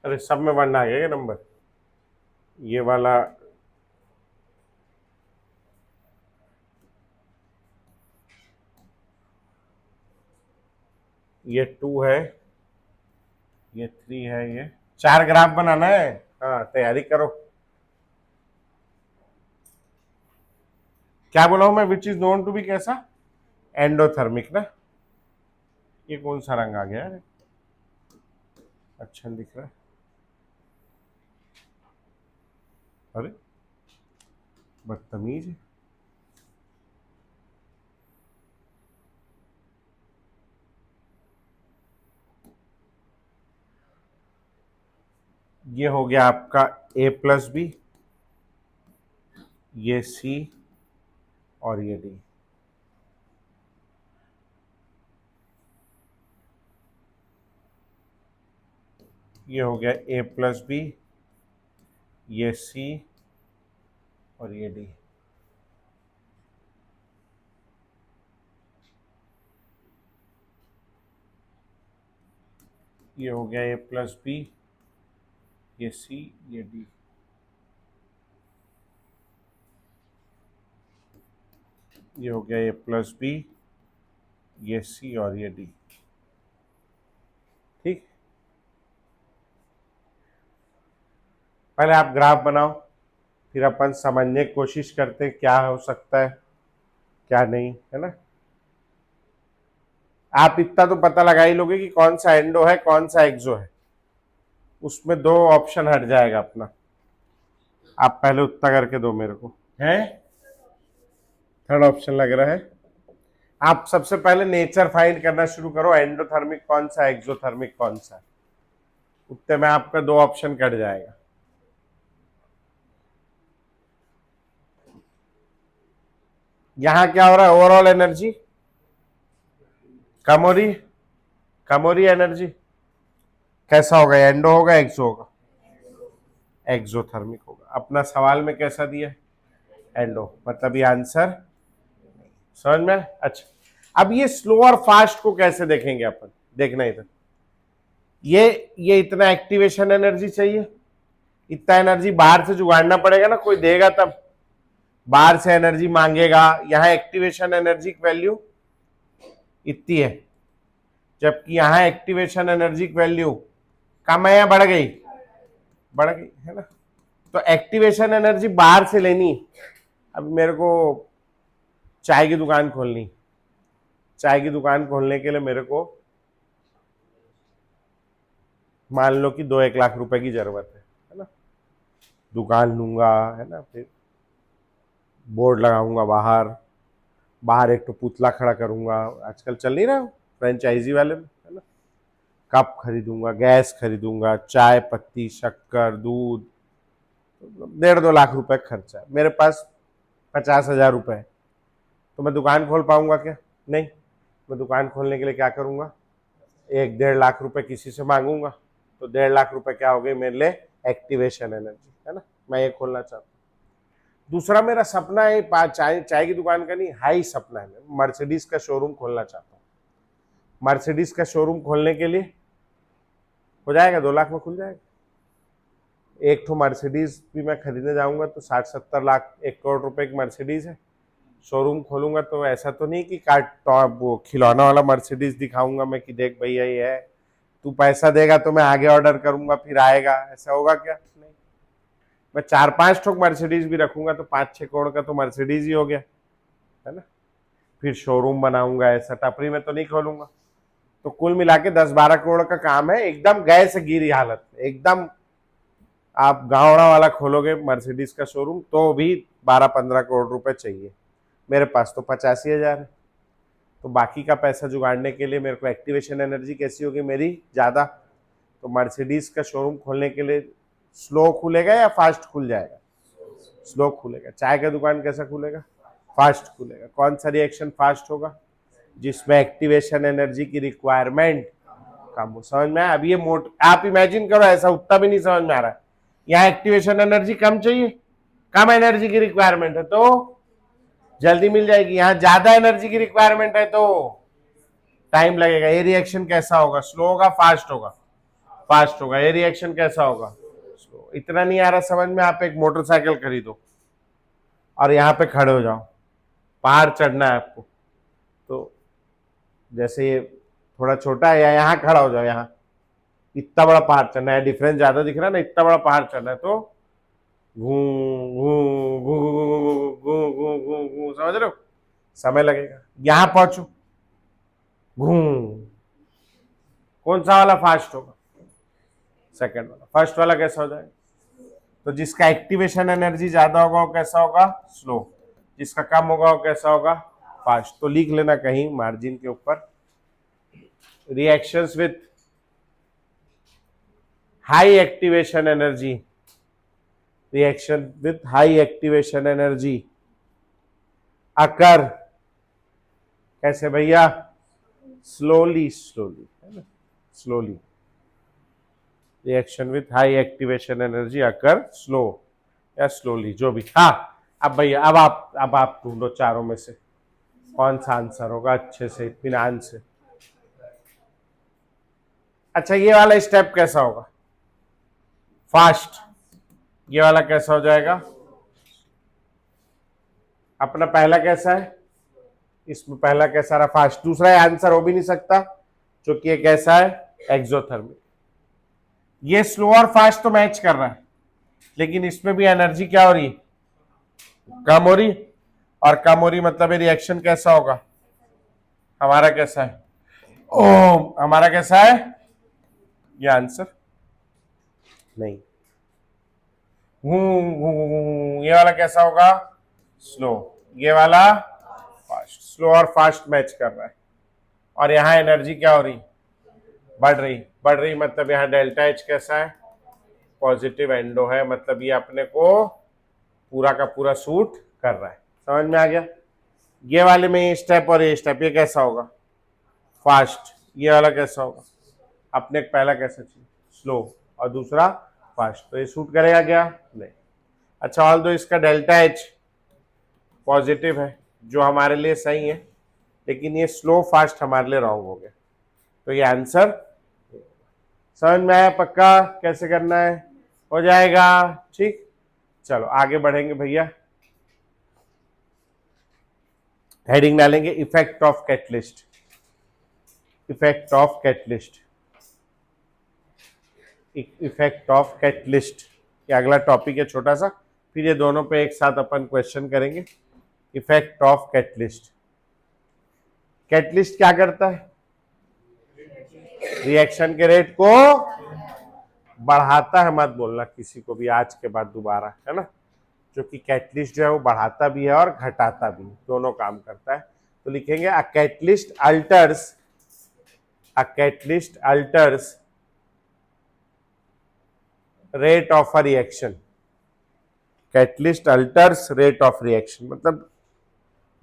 अरे सब में 1 आ गया क्या number? ये वाला ये 2 है, ये 3 है, ये 4 ग्राफ बनाना है। हाँ तैयारी करो। क्या बोला हूं मैं? Which is known to be कैसा? एंडोथर्मिक ना। ये कौन सा रंग आ गया है? अच्छा दिख रहा है। अरे बदतमीज है। ये हो गया आपका A+B, ये C और ये D। ये हो गया A+B, ये C और ये D। ये हो गया A+B, ये C, ये D। ये हो गया A+B, ये C और ये D। ठीक, पहले आप ग्राफ बनाओ, फिर अपन समझने की कोशिश करते हैं क्या हो सकता है क्या नहीं, है ना। आप इतना तो पता लगा ही लोगे कि कौन सा एंडो है कौन सा एक्सो है, उसमें 2 ऑप्शन हट जाएगा अपना। आप पहले उतना करके दो मेरे को, है 3rd ऑप्शन लग रहा है। आप सबसे पहले नेचर फाइंड करना शुरू करो, एंडोथर्मिक कौन सा एक्सोथर्मिक कौन सा, उतने में आपका 2 ऑप्शन कट जाएगा। यहां क्या हो रहा है? ओवरऑल एनर्जी कम हो रही, कम हो रही एनर्जी। कैसा होगा? एंडो होगा एक्सो होगा? एक्सोथर्मिक होगा। अपना सवाल में कैसा दिया? एंडो, मतलब ये आंसर समझ में। अच्छा अब ये स्लो और फास्ट को कैसे देखेंगे अपन, देखना इधर। ये इतना एक्टिवेशन एनर्जी चाहिए, इतना एनर्जी बाहर से जुगाड़ना पड़ेगा ना, कोई देगा तब, बाहर से एनर्जी मांगेगा। यहां एक्टिवेशन एनर्जी की वैल्यू इतनी है, जबकि यहां एक्टिवेशन एनर्जी की वैल्यू कम है या बढ़ गई? बढ़ गई है ना। तो एक्टिवेशन एनर्जी बाहर से लेनी। अब मेरे को चाय की दुकान खोलनी, चाय की दुकान खोलने के लिए मेरे को मान लो कि 2-1 लाख रुपए की जरूरत है ना। दुकान लूंगा, है ना, फिर बोर्ड लगाऊंगा बाहर, बाहर एक तो पुतला खड़ा करूंगा, आजकल चल नहीं रहा फ्रेंचाइजी वाले में, है ना। कप खरीदूंगा, गैस खरीदूंगा, चाय पत्ती, शक्कर, दूध, 1.5-2 लाख रुपए खर्चा है। मेरे पास 50,000 रुपए है, तो मैं दुकान खोल पाऊंगा क्या? नहीं। मैं दुकान खोलने के लिए क्या करूंगा? 1-1.5 लाख रुपए किसी से मांगूंगा, तो 1.5 लाख रुपए क्या हो गए मेरे लिए? एक्टिवेशन एनर्जी, है ना। मैं ये खोलना चाहता हूँ। दूसरा मेरा सपना है चाय चाय की दुकान का नहीं, हाई सपना है, मर्सिडीज का शोरूम खोलना चाहता हूँ। मर्सिडीज का शोरूम खोलने के लिए हो जाएगा, 2 लाख में खुल जाएगा। एक तो मर्सिडीज भी मैं खरीदने जाऊंगा तो 60-70 लाख, 1 करोड़ रुपए की मर्सिडीज है। शोरूम खोलूंगा तो ऐसा तो नहीं कि वो खिलौना वाला मर्सिडीज दिखाऊंगा मैं कि देख भैया ये है, तू पैसा देगा तो मैं आगे ऑर्डर करूंगा फिर आएगा, ऐसा होगा क्या? नहीं। मैं 4-5 ठोक मर्सिडीज भी रखूंगा तो 5-6 करोड़ का तो मर्सिडीज ही हो गया, है ना। फिर शोरूम बनाऊंगा, ऐसा टपरी में तो नहीं खोलूंगा। तो कुल मिला के 10-12 करोड़ का काम है, एकदम गए से गिरी हालत में, एकदम। आप गावड़ा वाला खोलोगे मर्सिडीज का शोरूम तो भी 12-15 करोड़ रुपए चाहिए, मेरे पास तो 85,000 है। तो बाकी का पैसा जुगाड़ने के लिए मेरे को एक्टिवेशन एनर्जी कैसी होगी मेरी? ज़्यादा। तो मर्सिडीज का शोरूम खोलने के लिए स्लो खुलेगा या फास्ट खुल जाएगा? स्लो खुलेगा। चाय का दुकान कैसा खुलेगा? फास्ट खुलेगा। कौन सा रिएक्शन फास्ट होगा? जिसमें एक्टिवेशन एनर्जी की रिक्वायरमेंट कम हो। समझ में आया? अब ये आप इमेजिन करो, ऐसा उतना भी नहीं समझ में आ रहा है। यहाँ एक्टिवेशन एनर्जी कम चाहिए, कम एनर्जी की रिक्वायरमेंट है तो जल्दी मिल जाएगी। यहाँ ज्यादा एनर्जी की रिक्वायरमेंट है तो टाइम लगेगा। ये रिएक्शन कैसा होगा? स्लो होगा फास्ट होगा? फास्ट होगा। ये रिएक्शन कैसा होगा? स्लो। इतना नहीं आ रहा समझ में? आप एक मोटरसाइकिल खरीदो और यहाँ पे खड़े हो जाओ, पहाड़ चढ़ना है आपको, तो जैसे ये थोड़ा छोटा है, या यहाँ खड़ा हो जाओ, यहाँ इतना बड़ा पहाड़ चढ़ना है, डिफरेंस ज्यादा दिख रहा है ना, इतना बड़ा पहाड़ चढ़ना है, तो घू घू घू घू घू घू घू, समझ रहे हो? समय लगेगा। यहां पहुंचो, घू, कौन सा वाला फास्ट होगा? सेकंड वाला। फर्स्ट वाला कैसा हो जाएगा? तो जिसका एक्टिवेशन एनर्जी ज्यादा होगा वो कैसा होगा? स्लो। जिसका कम होगा वो कैसा होगा? फास्ट। तो लिख लेना कहीं मार्जिन के ऊपर, reactions with high activation energy, reaction with high activation energy occur कैसे भैया? स्लोली, स्लोली, है ना, slowly. Reaction with high activation energy occur slow या स्लोली, जो भी। हाँ, अब भैया अब आप ढूंढो चारों में से कौन सा आंसर होगा अच्छे से, इत्मीनान से। अच्छा, ये वाला स्टेप कैसा होगा? फास्ट। ये वाला कैसा हो जाएगा? अपना पहला कैसा है? इसमें पहला कैसा रहा? फास्ट। दूसरा आंसर हो भी नहीं सकता क्योंकि ये कैसा है? एक्सोथर्मिक। ये स्लो और फास्ट तो मैच कर रहा है, लेकिन इसमें भी एनर्जी क्या हो रही है? कम हो रही। और कम हो रही मतलब ये रिएक्शन कैसा होगा? हमारा कैसा है? ओ, हमारा कैसा है? ये आंसर नहीं। ये वाला कैसा होगा? स्लो। ये वाला फास्ट। स्लो और फास्ट मैच कर रहा है, और यहां एनर्जी क्या हो रही? बढ़ रही। बढ़ रही मतलब यहाँ डेल्टा एच कैसा है? पॉजिटिव एंडो है, मतलब ये अपने को पूरा का पूरा सूट कर रहा है। समझ में आ गया? ये वाले में ये स्टेप और ये स्टेप, ये कैसा होगा? फास्ट। ये वाला कैसा होगा? अपने पहला कैसा चाहिए? स्लो, और दूसरा फास्ट, तो ये सूट करेगा क्या? नहीं। अच्छा, ऑल दो इसका डेल्टा एच पॉजिटिव है, जो हमारे लिए सही है, लेकिन ये स्लो फास्ट हमारे लिए रॉन्ग हो गया, तो ये आंसर। समझ में आया? पक्का कैसे करना है? हो जाएगा, ठीक। चलो आगे बढ़ेंगे भैया। हेडिंग डालेंगे effect of catalyst. Effect of catalyst, effect of catalyst, ये अगला टॉपिक है छोटा सा, फिर ये दोनों पे एक साथ अपन क्वेश्चन करेंगे। Effect of catalyst. कैटलिस्ट क्या करता है? रिएक्शन के रेट को बढ़ाता है। मत बोलना किसी को भी आज के बाद दोबारा, है ना, क्योंकि कैटलिस्ट जो है वो बढ़ाता भी है और घटाता भी है, दोनों काम करता है। तो लिखेंगे a catalyst altars, a catalyst altars rate of a reaction. Catalyst altars rate of reaction मतलब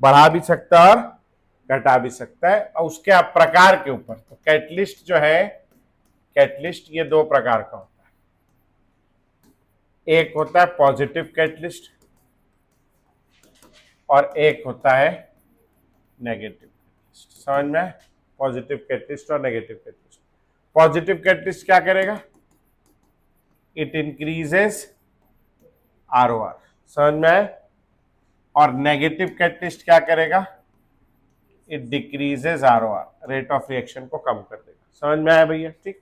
बढ़ा भी सकता है और घटा भी सकता है, और उसके प्रकार के ऊपर। तो कैटलिस्ट जो है, कैटलिस्ट ये दो प्रकार का होता है। एक होता है पॉजिटिव कैटलिस्ट और एक होता है नेगेटिव कैटलिस्ट। समझ में? पॉजिटिव कैटलिस्ट और नेगेटिव कैटलिस्ट। पॉजिटिव कैटलिस्ट क्या करेगा? It increases ROR। समझ में आए? और नेगेटिव कैटलिस्ट क्या करेगा? It decreases ROR, rate of reaction को कम कर देगा। समझ में आया भैया? ठीक।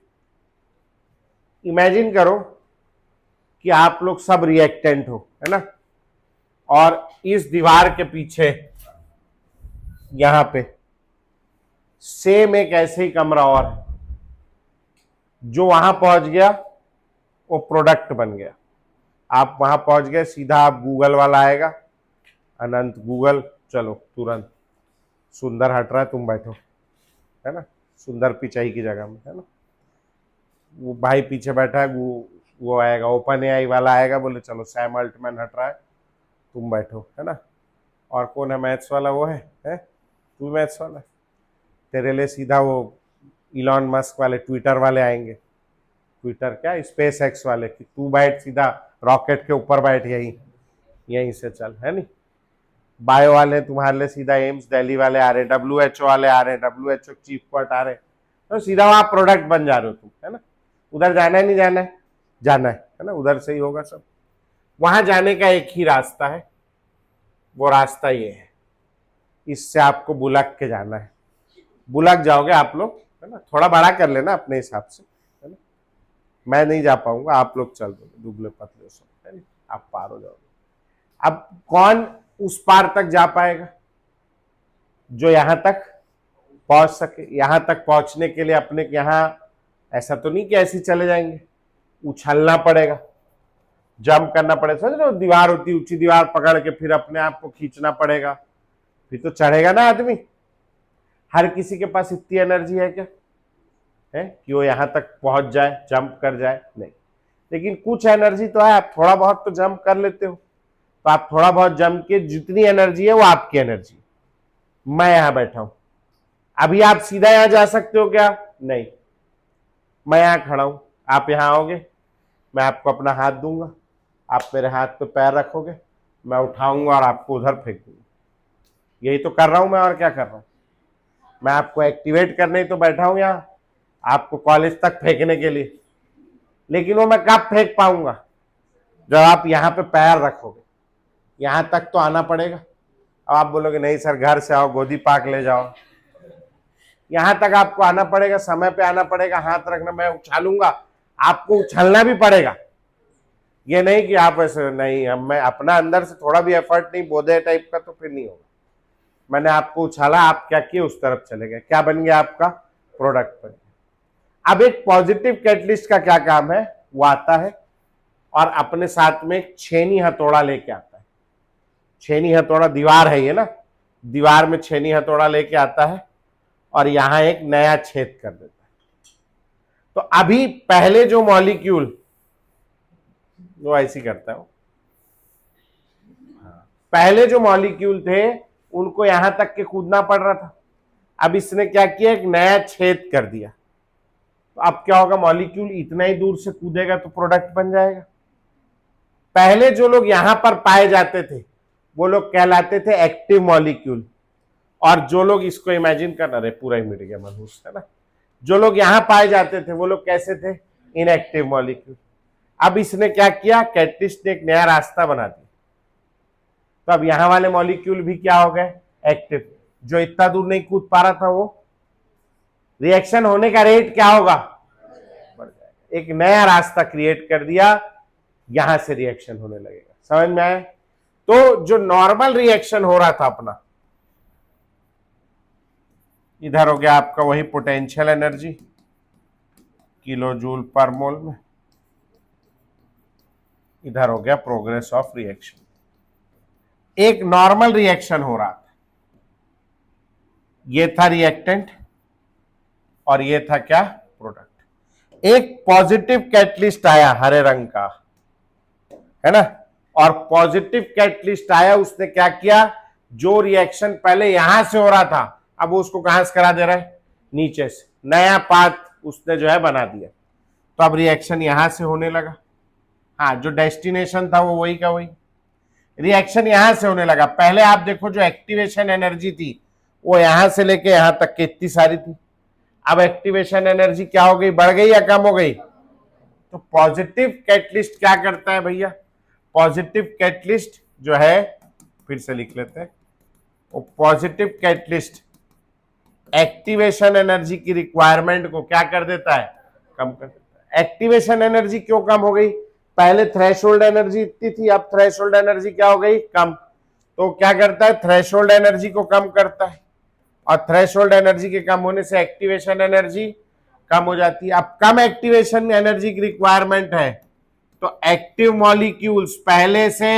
इमेजिन करो कि आप लोग सब रिएक्टेंट हो, है ना, और इस दीवार के पीछे यहां पे सेम एक ऐसे ही कमरा और है, जो वहां पहुंच गया वो प्रोडक्ट बन गया। आप वहां पहुंच गए, सीधा आप गूगल वाला आएगा, अनंत गूगल, चलो तुरंत सुंदर हट रहा है, तुम बैठो, है ना, सुंदर पिचाई की जगह में, है ना, वो भाई पीछे बैठा है, वो आएगा, ओपन एआई वाला आएगा, बोले चलो सैम अल्टमैन हट रहा है, तुम बैठो, है ना। और कौन है मैथ्स वाला? वो है तू मैथ्स वाला। तेरे लिए सीधा वो इलॉन मस्क वाले, ट्विटर वाले आएंगे, ट्विटर क्या, स्पेस एक्स वाले, कि तू बैठ सीधा रॉकेट के ऊपर बैठ, यहीं से चल, है नहीं। बायो वाले तुम्हारे लिए सीधा एम्स दिल्ली वाले आ रहे, WHO वाले आ रहे, WHO चीफ कोर्ट आ रहे, तो सीधा वहां प्रोडक्ट बन जा रहे हो तुम, है ना। उधर जाना है नहीं जाना है? जाना है ना, उधर से ही होगा सब। वहां जाने का एक ही रास्ता है, वो रास्ता ये है, इससे आपको बुलक के जाना है। बुलक जाओगे आप लोग, है ना, थोड़ा बड़ा कर लेना अपने हिसाब से, है ना, मैं नहीं जा पाऊंगा, आप लोग चल दो, दुबले पतले सब, है ना, आप पार हो जाओगे। अब कौन उस पार तक जा पाएगा? जो यहां तक पहुंच सके। यहां तक पहुंचने के लिए अपने यहां ऐसा तो नहीं कि ऐसे चले जाएंगे, उछलना पड़ेगा, जंप करना पड़ेगा। समझ रहे हो, दीवार होती है, ऊंची दीवार पकड़ के फिर अपने आप को खींचना पड़ेगा, फिर तो चढ़ेगा ना आदमी। हर किसी के पास इतनी एनर्जी है क्या, है कि वो यहां तक पहुंच जाए, जंप कर जाए? नहीं, लेकिन कुछ एनर्जी तो है, आप थोड़ा बहुत तो जंप कर लेते हो। तो आप थोड़ा बहुत जंप के जितनी एनर्जी है वो आपकी एनर्जी। मैं यहां बैठा हूं, अभी आप सीधा यहां जा सकते हो क्या? नहीं, मैं यहां खड़ा हूं, आप यहां आओगे, मैं आपको अपना हाथ दूंगा, आप मेरे हाथ पे पैर रखोगे, मैं उठाऊंगा और आपको उधर फेंक दूंगा। यही तो कर रहा हूं मैं, और क्या कर रहा हूं? मैं आपको एक्टिवेट करने ही तो बैठा हूं यहां, आपको कॉलेज तक फेंकने के लिए। लेकिन वो मैं कब फेंक पाऊंगा? जब आप यहां पे पैर रखोगे। यहां तक तो आना पड़ेगा। अब आप बोलोगे नहीं सर, घर से आओ, गोदी पाक ले जाओ। यहां तक आपको आना पड़ेगा, समय पे आना पड़ेगा, हाथ रखना, मैं उछालूंगा, आपको उछलना भी पड़ेगा। ये नहीं कि आप ऐसे नहीं, अब मैं अपना अंदर से थोड़ा भी एफर्ट नहीं, बोधे टाइप का, तो फिर नहीं होगा। मैंने आपको उछाला, आप क्या किए? उस तरफ चले गए, क्या बन गया? आपका प्रोडक्ट बन गया। अब एक पॉजिटिव कैटलिस्ट का क्या काम है? वो आता है और अपने साथ में एक छेनी हथौड़ा लेके आता है। छेनी हथौड़ा, दीवार है ये ना, दीवार में छेनी हथौड़ा लेके आता है और यहां एक नया छेद कर देता है। तो अभी पहले जो मॉलिक्यूल, वो ऐसी करता है, पहले जो मॉलिक्यूल थे उनको यहां तक के कूदना पड़ रहा था। अब इसने क्या किया? एक नया छेद कर दिया। तो अब क्या होगा? मॉलिक्यूल इतना ही दूर से कूदेगा तो प्रोडक्ट बन जाएगा। पहले जो लोग यहां पर पाए जाते थे वो लोग कहलाते थे एक्टिव मॉलिक्यूल, और जो लोग, इसको इमेजिन करना, रहे पूरा ही मिट गया मनहूस, है ना, जो लोग यहां पाए जाते थे वो लोग कैसे थे? Inactive molecule. अब इसने क्या किया? कैटलिस्ट ने एक नया रास्ता बना दिया। तो अब यहां वाले मॉलिक्यूल भी क्या हो गए? एक्टिव। जो इतना दूर नहीं कूद पा रहा था वो रिएक्शन होने का रेट क्या होगा? बढ़ जाएगा। एक नया रास्ता क्रिएट कर दिया, यहां से रिएक्शन होने लगेगा। समझ में आया? तो जो नॉर्मल रिएक्शन हो रहा था अपना, इधर हो गया आपका वही पोटेंशियल एनर्जी किलो जूल पर मोल में, इधर हो गया प्रोग्रेस ऑफ रिएक्शन। एक नॉर्मल रिएक्शन हो रहा था, ये था रिएक्टेंट और ये था क्या? प्रोडक्ट। एक पॉजिटिव कैटलिस्ट आया हरे रंग का, है ना, और पॉजिटिव कैटलिस्ट आया, उसने क्या किया? जो रिएक्शन पहले यहां से हो रहा था, अब वो उसको कहां से करा दे रहा है? नीचे से। नया पाथ उसने जो है बना दिया। तो अब रिएक्शन यहां से होने लगा। हाँ, जो डेस्टिनेशन था वो वही का वही, रिएक्शन यहां से होने लगा। पहले आप देखो, जो एक्टिवेशन एनर्जी थी वो यहां से लेके यहां तक की इतनी सारी थी। अब एक्टिवेशन एनर्जी क्या हो गई? बढ़ गई या कम हो गई? तो पॉजिटिव कैटलिस्ट क्या करता है भैया? पॉजिटिव कैटलिस्ट जो है, फिर से लिख लेते हैं, वो पॉजिटिव कैटलिस्ट एक्टिवेशन एनर्जी की रिक्वायरमेंट को क्या कर देता है? कम कर देता है। एक्टिवेशन एनर्जी क्यों कम हो गई? पहले थ्रेशोल्ड एनर्जी इतनी थी, अब थ्रेशोल्ड एनर्जी क्या हो गई? कम। तो क्या करता है? थ्रेशोल्ड एनर्जी को कम करता है, और थ्रेशोल्ड एनर्जी के कम होने से एक्टिवेशन एनर्जी कम हो जाती है। अब कम एक्टिवेशन एनर्जी की रिक्वायरमेंट है, तो एक्टिव मॉलिक्यूल्स पहले से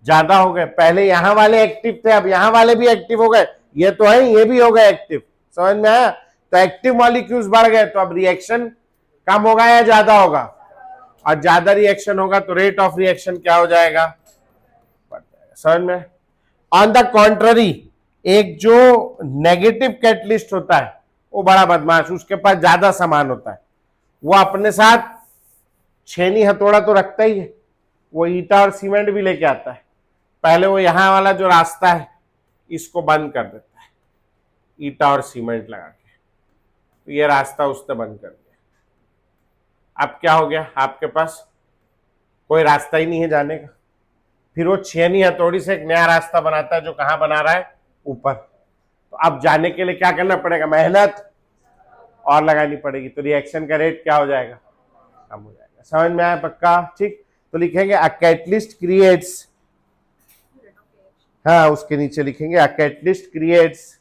ज्यादा हो गए। पहले यहां वाले एक्टिव थे, अब यहां वाले भी एक्टिव हो गए। ये तो है, ये भी हो गए एक्टिव। समझ में आया? तो एक्टिव मॉलिक्यूल्स बढ़ गए, तो अब रिएक्शन कम होगा या ज्यादा होगा? और ज्यादा रिएक्शन होगा तो रेट ऑफ रिएक्शन क्या हो जाएगा? बढ़ जाएगा। समझ में? ऑन द कॉन्ट्ररी, एक जो नेगेटिव कैटलिस्ट होता है वो बड़ा बदमाश, उसके पास ज्यादा सामान होता है, वो अपने साथ छेनी हथौड़ा तो रखता ही है, वो ईटा और सीमेंट भी लेके आता है। पहले वो यहां वाला जो रास्ता है इसको बंद कर देता है, ईटा और सीमेंट लगा के। तो ये रास्ता उसने बंद कर दिया। अब क्या हो गया, आपके पास कोई रास्ता ही नहीं है जाने का। फिर वो छेनी हथौड़ी से एक नया रास्ता बनाता है, जो कहां बना रहा है, ऊपर। तो अब जाने के लिए क्या करना पड़ेगा, मेहनत और लगानी पड़ेगी। तो रिएक्शन का रेट क्या हो जाएगा, कम हो जाएगा। समझ में आया पक्का? ठीक, तो लिखेंगे अ कैटलिस्ट क्रिएट्स, हाँ उसके नीचे लिखेंगे a catalyst creates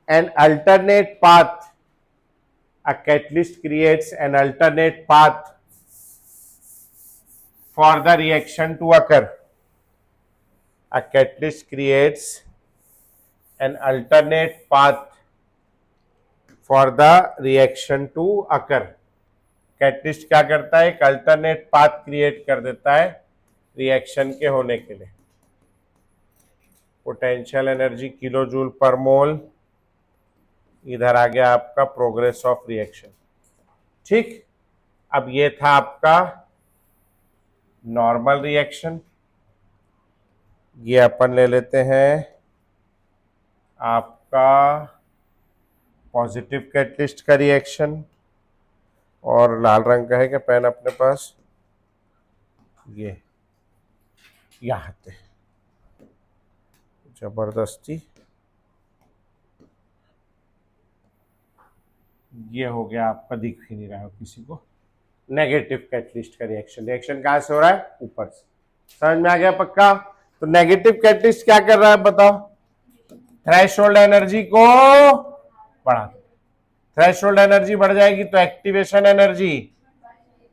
an alternate path, a catalyst creates an alternate path for the reaction to occur. A catalyst creates an alternate path for the reaction to occur. Catalyst क्या करता है, एक alternate path create कर देता है reaction के होने के लिए। पोटेंशियल एनर्जी किलो जूल पर मोल, इधर आ गया आपका प्रोग्रेस ऑफ रिएक्शन। ठीक, अब ये था आपका नॉर्मल रिएक्शन। ये अपन ले लेते हैं आपका पॉजिटिव कैटलिस्ट का रिएक्शन, और लाल रंग का है क्या पेन अपने पास, ये यहाँ पे जबरदस्ती, ये हो गया आपका, दिख ही नहीं रहा है किसी को, नेगेटिव कैटलिस्ट का रिएक्शन। रिएक्शन कहां से हो रहा है, ऊपर से। समझ में आ गया पक्का? तो नेगेटिव कैटलिस्ट क्या कर रहा है बताओ, थ्रेशोल्ड एनर्जी को बढ़ा दो। थ्रेशोल्ड एनर्जी बढ़ जाएगी तो एक्टिवेशन एनर्जी,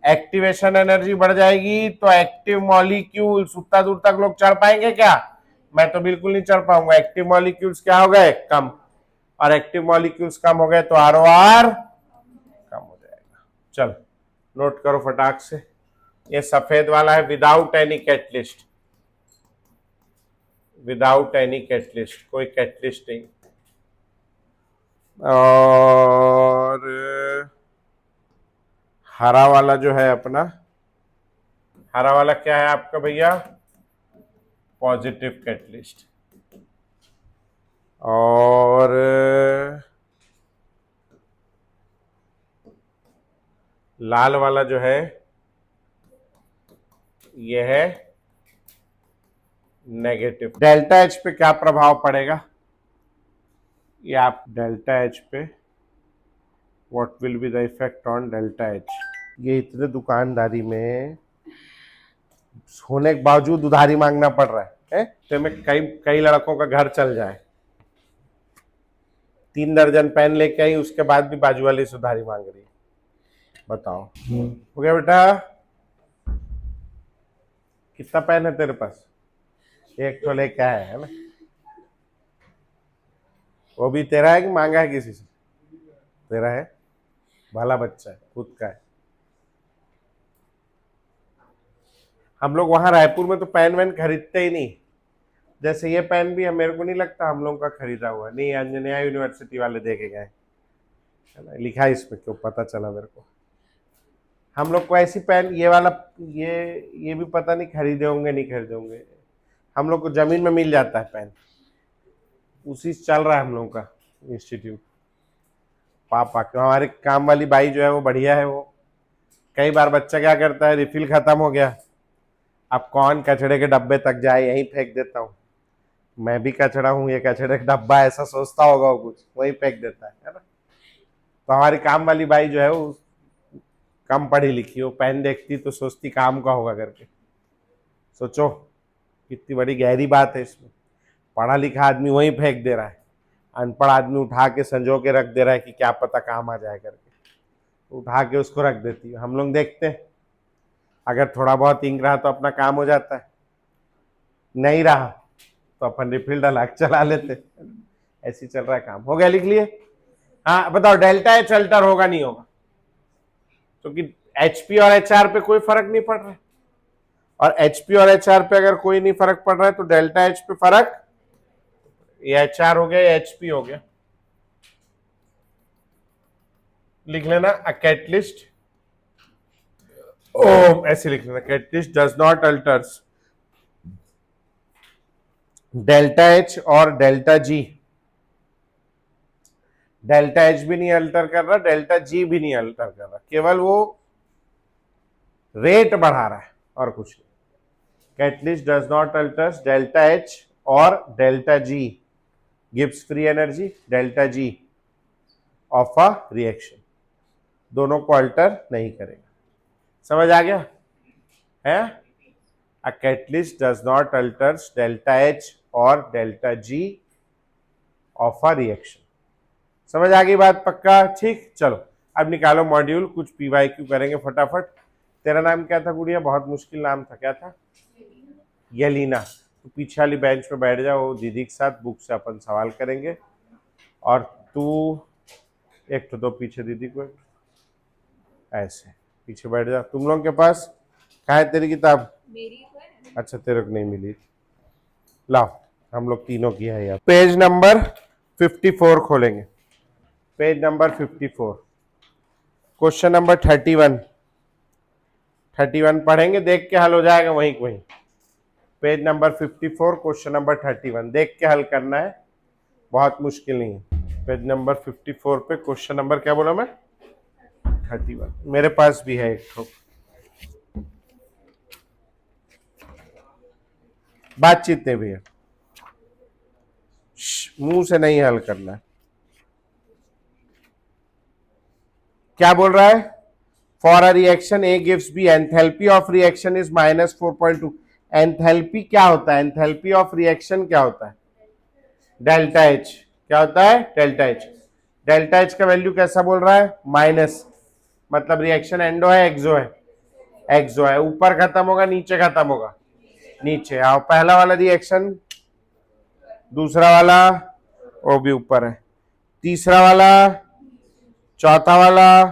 एक्टिवेशन एनर्जी बढ़ जाएगी तो एक्टिव मॉलिक्यूल्स, उतना दूर तक लोग चढ़ पाएंगे क्या? मैं तो बिल्कुल नहीं चढ़ पाऊंगा। एक्टिव मॉलिक्यूल्स क्या हो गए, कम, और एक्टिव मॉलिक्यूल्स कम हो गए तो ROR कम हो जाएगा। चल नोट करो फटाक से, ये सफेद वाला है without any catalyst, without any catalyst, कोई कैटलिस्ट नहीं। और हरा वाला जो है अपना, हरा वाला क्या है आपका भैया, पॉजिटिव कैटलिस्ट। और लाल वाला जो है ये है नेगेटिव। डेल्टा एच पे क्या प्रभाव पड़ेगा, ये आप डेल्टा एच पे, what will be the effect on delta H. ये इतने दुकानदारी में होने के बावजूद उधारी मांगना पड़ रहा है, तो में कई कई लड़कों का घर चल जाए। 3 दर्जन पेन लेके आई, उसके बाद भी बाजू वाली से उधारी मांग रही है, बताओ। हो गया बेटा, कितना पेन है तेरे पास, एक तो लेके आया है ना, वो भी तेरा है कि मांगा है किसी से? तेरा है, भला बच्चा है, खुद का है। हम लोग वहां रायपुर में तो पेन वैन खरीदते ही नहीं। जैसे ये पेन भी है, मेरे को नहीं लगता हम लोग का खरीदा हुआ, नहीं अंजनिया यूनिवर्सिटी वाले दे के गए, लिखा है इसमें, क्यों पता चला मेरे को। हम लोग को ऐसी पेन, ये वाला, ये भी पता नहीं खरीदे होंगे नहीं खरीदे होंगे, हम लोग को जमीन में मिल जाता है पेन, उसी से चल रहा है हम लोग का इंस्टीट्यूट। पापा क्यों, हमारे काम वाली बाई जो है वो बढ़िया है। वो कई बार बच्चा क्या करता है, रिफिल खत्म हो गया, अब कौन कचड़े के डब्बे तक जाए, यहीं फेंक देता हूँ। मैं भी कचड़ा हूँ, ये कचड़े का डब्बा, ऐसा सोचता होगा वो, कुछ वही फेंक देता है ना। तो हमारी काम वाली बाई जो है वो कम पढ़ी लिखी, वो पेन देखती तो सोचती काम का होगा करके। सोचो कितनी बड़ी गहरी बात है इसमें। पढ़ा लिखा आदमी वहीं फेंक दे रहा है, अनपढ़ आदमी उठा के संजो के रख दे रहा है कि क्या पता काम आ जाए करके, उठा के उसको रख देती है। हम लोग देखते हैं, अगर थोड़ा बहुत इंक रहा तो अपना काम हो जाता है, नहीं रहा तो अपन रिफिल डला चला लेते। ऐसे चल रहा है काम। हो गया, लिख लिए? हाँ बताओ, डेल्टा एच अल्टर होगा नहीं होगा? क्योंकि एचपी और एचआर पे कोई फर्क नहीं पड़ रहा है, और एचपी और एचआर पे अगर कोई नहीं फर्क पड़ रहा है तो डेल्टा एच पे फर्क, ये एचआर हो गया, ये एचपी हो गया। लिख लेना अ कैटलिस्ट, ओ ऐसे लिख लेना, catalyst does not alters delta H और डेल्टा जी। डेल्टा एच भी नहीं अल्टर कर रहा, डेल्टा जी भी नहीं अल्टर कर रहा, केवल वो रेट बढ़ा रहा है और कुछ नहीं। Catalyst does not alters delta H और delta G gives free energy delta G of a reaction, दोनों को अल्टर नहीं करेगा। समझ आ गया है? A catalyst does not alters delta H और delta G of a reaction. समझ आ गई बात? पक्का? ठीक, चलो अब निकालो मॉड्यूल, कुछ पीवाईक्यू करेंगे फटाफट। तेरा नाम क्या था गुड़िया? बहुत मुश्किल नाम था, क्या था? यलीना। तो पीछे वाली बेंच पे बैठ जाओ, दीदी के साथ बुक से अपन सवाल करेंगे। और तू एक तो दो पीछे दीदी को, ऐसे पीछे बैठ जा। तुम लोग के पास कहाँ है तेरी किताब? मेरी है। अच्छा, तेरे को नहीं मिली, लाओ, हम लोग तीनों की है यार। पेज नंबर 54 खोलेंगे, पेज नंबर 54, क्वेश्चन नंबर 31 पढ़ेंगे, देख के हल हो जाएगा वहीं वहीं। पेज नंबर 54 क्वेश्चन नंबर 31 देख के हल करना है, बहुत मुश्किल नहीं है। पेज नंबर 54 पे क्वेश्चन नंबर क्या बोला मैं? 31। मेरे पास भी है एक ठोक। बातचीत नहीं भैया, मुंह से नहीं हल करना है। क्या बोल रहा है? For a reaction A gives B, enthalpy of reaction is -4.2। Enthalpy क्या होता है? एंथैल्पी ऑफ रिएक्शन क्या होता है? Delta H. क्या होता है? Delta H. डेल्टा एच का वैल्यू कैसा बोल रहा है? माइनस, मतलब रिएक्शन एंडो है एक्सो है? एक्सो है। ऊपर खत्म होगा नीचे खत्म होगा? नीचे। आओ, पहला वाला रिएक्शन, दूसरा वाला वो भी ऊपर है, तीसरा वाला, चौथा वाला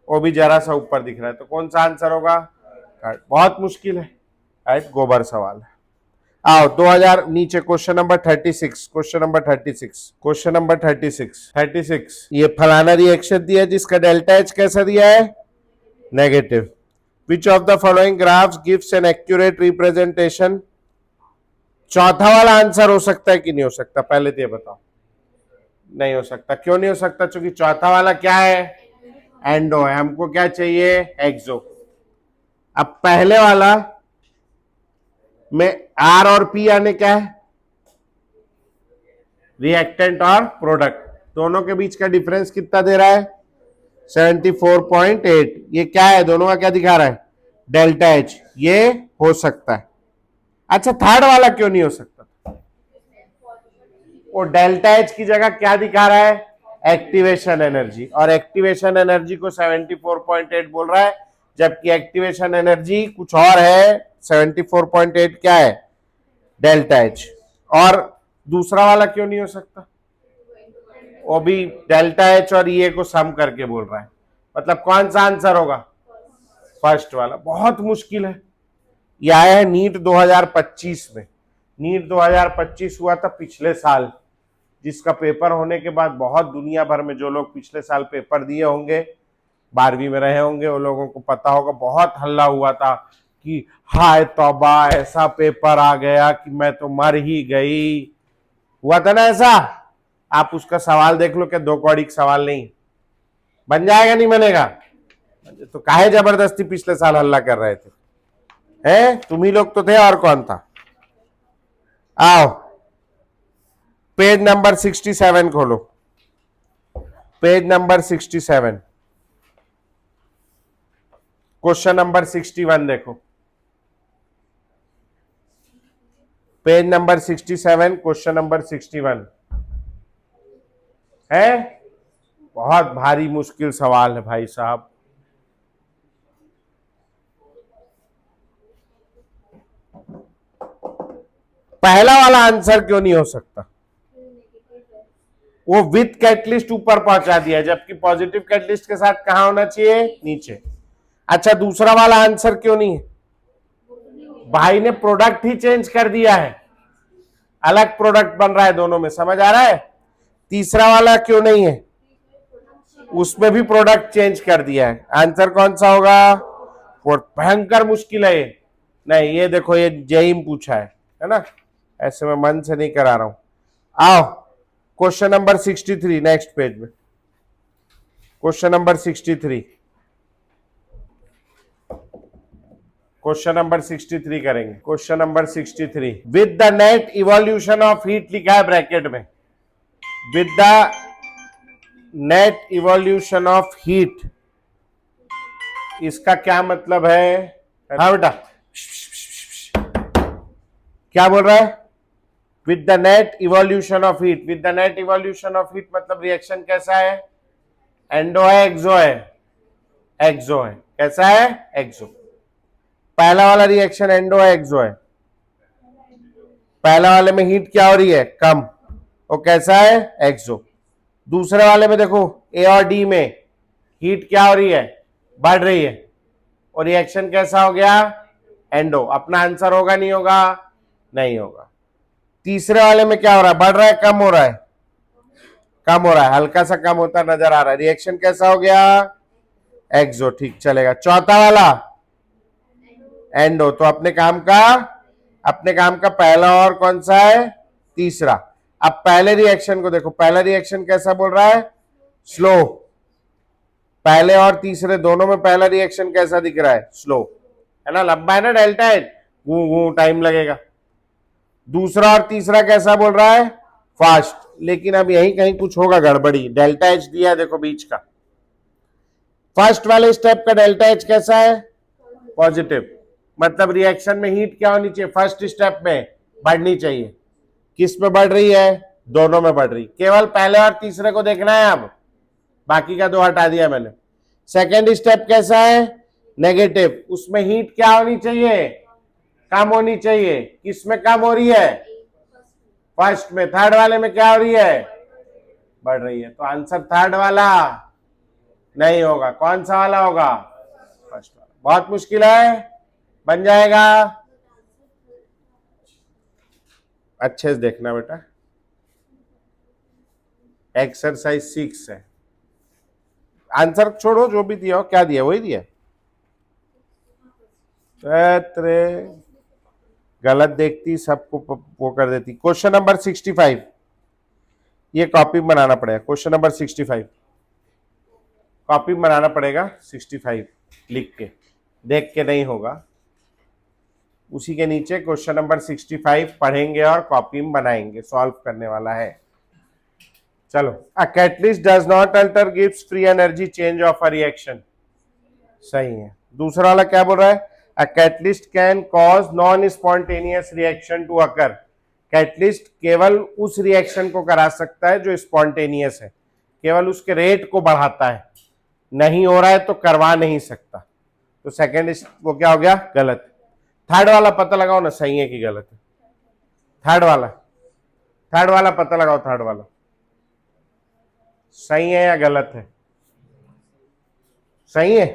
वो भी जरा सा ऊपर दिख रहा है, तो कौन सा आंसर होगा? बहुत मुश्किल है, राइट? गोबर सवाल है। आओ 2000 नीचे, question number 36, question number 36, question number 36, ये फलाना रिएक्शन दिया जिसका डेल्टा एच कैसा दिया है? Negative. Which of the following graphs gives an accurate representation? चौथा वाला आंसर हो सकता है कि नहीं हो सकता? पहले तो ये बताओ। नहीं हो सकता। क्यों नहीं हो सकता? क्योंकि चौथा वाला क्या है? एंडो है। हमको क्या चाहिए? एक्सो। अब पहले वाला में आर और पी आने क्या है? रिएक्टेंट और प्रोडक्ट, दोनों के बीच का डिफरेंस कितना दे रहा है? 74.8। ये क्या है? दोनों का क्या दिखा रहा है? Delta H. ये हो सकता है। अच्छा, थर्ड वाला क्यों नहीं हो सकता? वो डेल्टा एच की जगह क्या दिखा रहा है? एक्टिवेशन एनर्जी, और एक्टिवेशन एनर्जी को 74.8 बोल रहा है, जबकि एक्टिवेशन एनर्जी कुछ और है। 74.8 क्या है? Delta H. और दूसरा वाला क्यों नहीं हो सकता? वो भी डेल्टा एच और ये को सम करके बोल रहा है, मतलब कौन सा आंसर होगा? फर्स्ट वाला। बहुत मुश्किल है। ये आया है नीट 2025 में। नीट 2025 हुआ था पिछले साल, जिसका पेपर होने के बाद बहुत दुनिया भर में जो लोग पिछले साल पेपर दिए होंगे, 12वीं में रहे होंगे, वो लोगों को पता होगा, बहुत हल्ला हुआ था कि हाय तौबा, ऐसा पेपर आ गया कि मैं तो मर ही गई। हुआ था ना ऐसा? आप उसका सवाल देख लो, क्या 2 कौड़ी का सवाल नहीं बन जाएगा? नहीं बनेगा? तो काहे जबरदस्ती पिछले साल हल्ला कर रहे थे? हैं? तुम ही लोग तो थे, और कौन था? आओ पेज नंबर 67 खोलो, पेज नंबर 67, क्वेश्चन नंबर 61 देखो। पेज नंबर 67 क्वेश्चन नंबर 61 है। बहुत भारी मुश्किल सवाल है भाई साहब। पहला वाला आंसर क्यों नहीं हो सकता? वो विथ कैटलिस्ट ऊपर पहुंचा दिया, जबकि पॉजिटिव कैटलिस्ट के साथ कहां होना चाहिए? नीचे। अच्छा, दूसरा वाला आंसर क्यों नहीं है? भाई ने प्रोडक्ट ही चेंज कर दिया है, अलग प्रोडक्ट बन रहा है दोनों में, समझ आ रहा है? तीसरा वाला क्यों नहीं है? उसमें भी प्रोडक्ट चेंज कर दिया है। आंसर कौन सा होगा? भयंकर मुश्किल है ये। नहीं, ये देखो, ये जेई में पूछा है ना? ऐसे मैं मन से नहीं करा रहा हूं। आओ क्वेश्चन नंबर 63, नेक्स्ट पेज में, क्वेश्चन नंबर 63, क्वेश्चन नंबर 63 करेंगे। Question number 63, with the net evolution of heat लिखा है ब्रैकेट में, with the net evolution of heat, इसका क्या मतलब है? हाँ बेटा, क्या बोल रहा है? With the net evolution of heat, with the net evolution of heat मतलब रिएक्शन कैसा है? एंडो है एक्सो है? एक्सो है। कैसा है? एक्सो। पहला वाला रिएक्शन एंडो है एक्सो है? पहला वाले में हीट क्या हो रही है? कम। वो कैसा है? एक्सो। दूसरे वाले में देखो ए और डी में हीट क्या हो रही है? बढ़ रही है, और रिएक्शन कैसा हो गया? एंडो। अपना आंसर होगा नहीं होगा? नहीं होगा। तीसरे वाले में क्या हो रहा है? बढ़ रहा है कम हो रहा है? कम हो रहा है, हल्का सा कम होता नजर आ रहा है। रिएक्शन कैसा हो गया? एक्सो। ठीक चलेगा। चौथा वाला एंडो। तो अपने काम का पहला और कौन सा है? तीसरा। अब पहले रिएक्शन को देखो, पहला रिएक्शन कैसा बोल रहा है? स्लो। पहले और तीसरे दोनों में पहला रिएक्शन कैसा दिख रहा है? स्लो, है ना? लंबा है ना डेल्टा एच, टाइम लगेगा। दूसरा और तीसरा कैसा बोल रहा है? फास्ट। लेकिन अब यही कहीं कुछ होगा गड़बड़ी। डेल्टा एच दिया है देखो बीच का, फर्स्ट वाले स्टेप का डेल्टा एच कैसा है? पॉजिटिव। मतलब रिएक्शन में हीट क्या होनी चाहिए? फर्स्ट स्टेप में बढ़नी चाहिए। किस में बढ़ रही है? दोनों में बढ़ रही। केवल पहले और तीसरे को देखना है, अब बाकी का दो हटा दिया मैंने। सेकेंड स्टेप कैसा है? नेगेटिव। उसमें हीट क्या होनी चाहिए? कम होनी चाहिए। किस में कम हो रही है? फर्स्ट में। थर्ड वाले में क्या हो रही है? बढ़ रही है। तो आंसर थर्ड वाला नहीं होगा। कौन सा वाला होगा? फर्स्ट वाला। बहुत मुश्किल है, बन जाएगा। अच्छे से देखना बेटा, एक्सरसाइज 6 है। आंसर छोड़ो, जो भी दिया हो, क्या दिया वही दिया। गलत देखती सबको वो कर देती। क्वेश्चन नंबर 65, ये कॉपी बनाना पड़ेगा। क्वेश्चन नंबर 65 कॉपी बनाना पड़ेगा। 65 लिख के, देख के नहीं होगा। उसी के नीचे क्वेश्चन नंबर 65 पढ़ेंगे और कॉपी में बनाएंगे, सॉल्व करने वाला है। चलो, a catalyst does not alter gives free energy change of a reaction, सही है। दूसरा वाला क्या बोल रहा है? A catalyst can cause non spontaneous reaction to occur, catalyst केवल उस रिएक्शन को करा सकता है जो स्पॉन्टेनियस है, केवल उसके रेट को बढ़ाता है, नहीं हो रहा है तो करवा नहीं सकता। तो सेकेंड वो क्या हो गया? गलत। थर्ड वाला पता लगाओ ना, सही है कि गलत है? थर्ड वाला पता लगाओ, थर्ड वाला सही है या गलत है? सही है।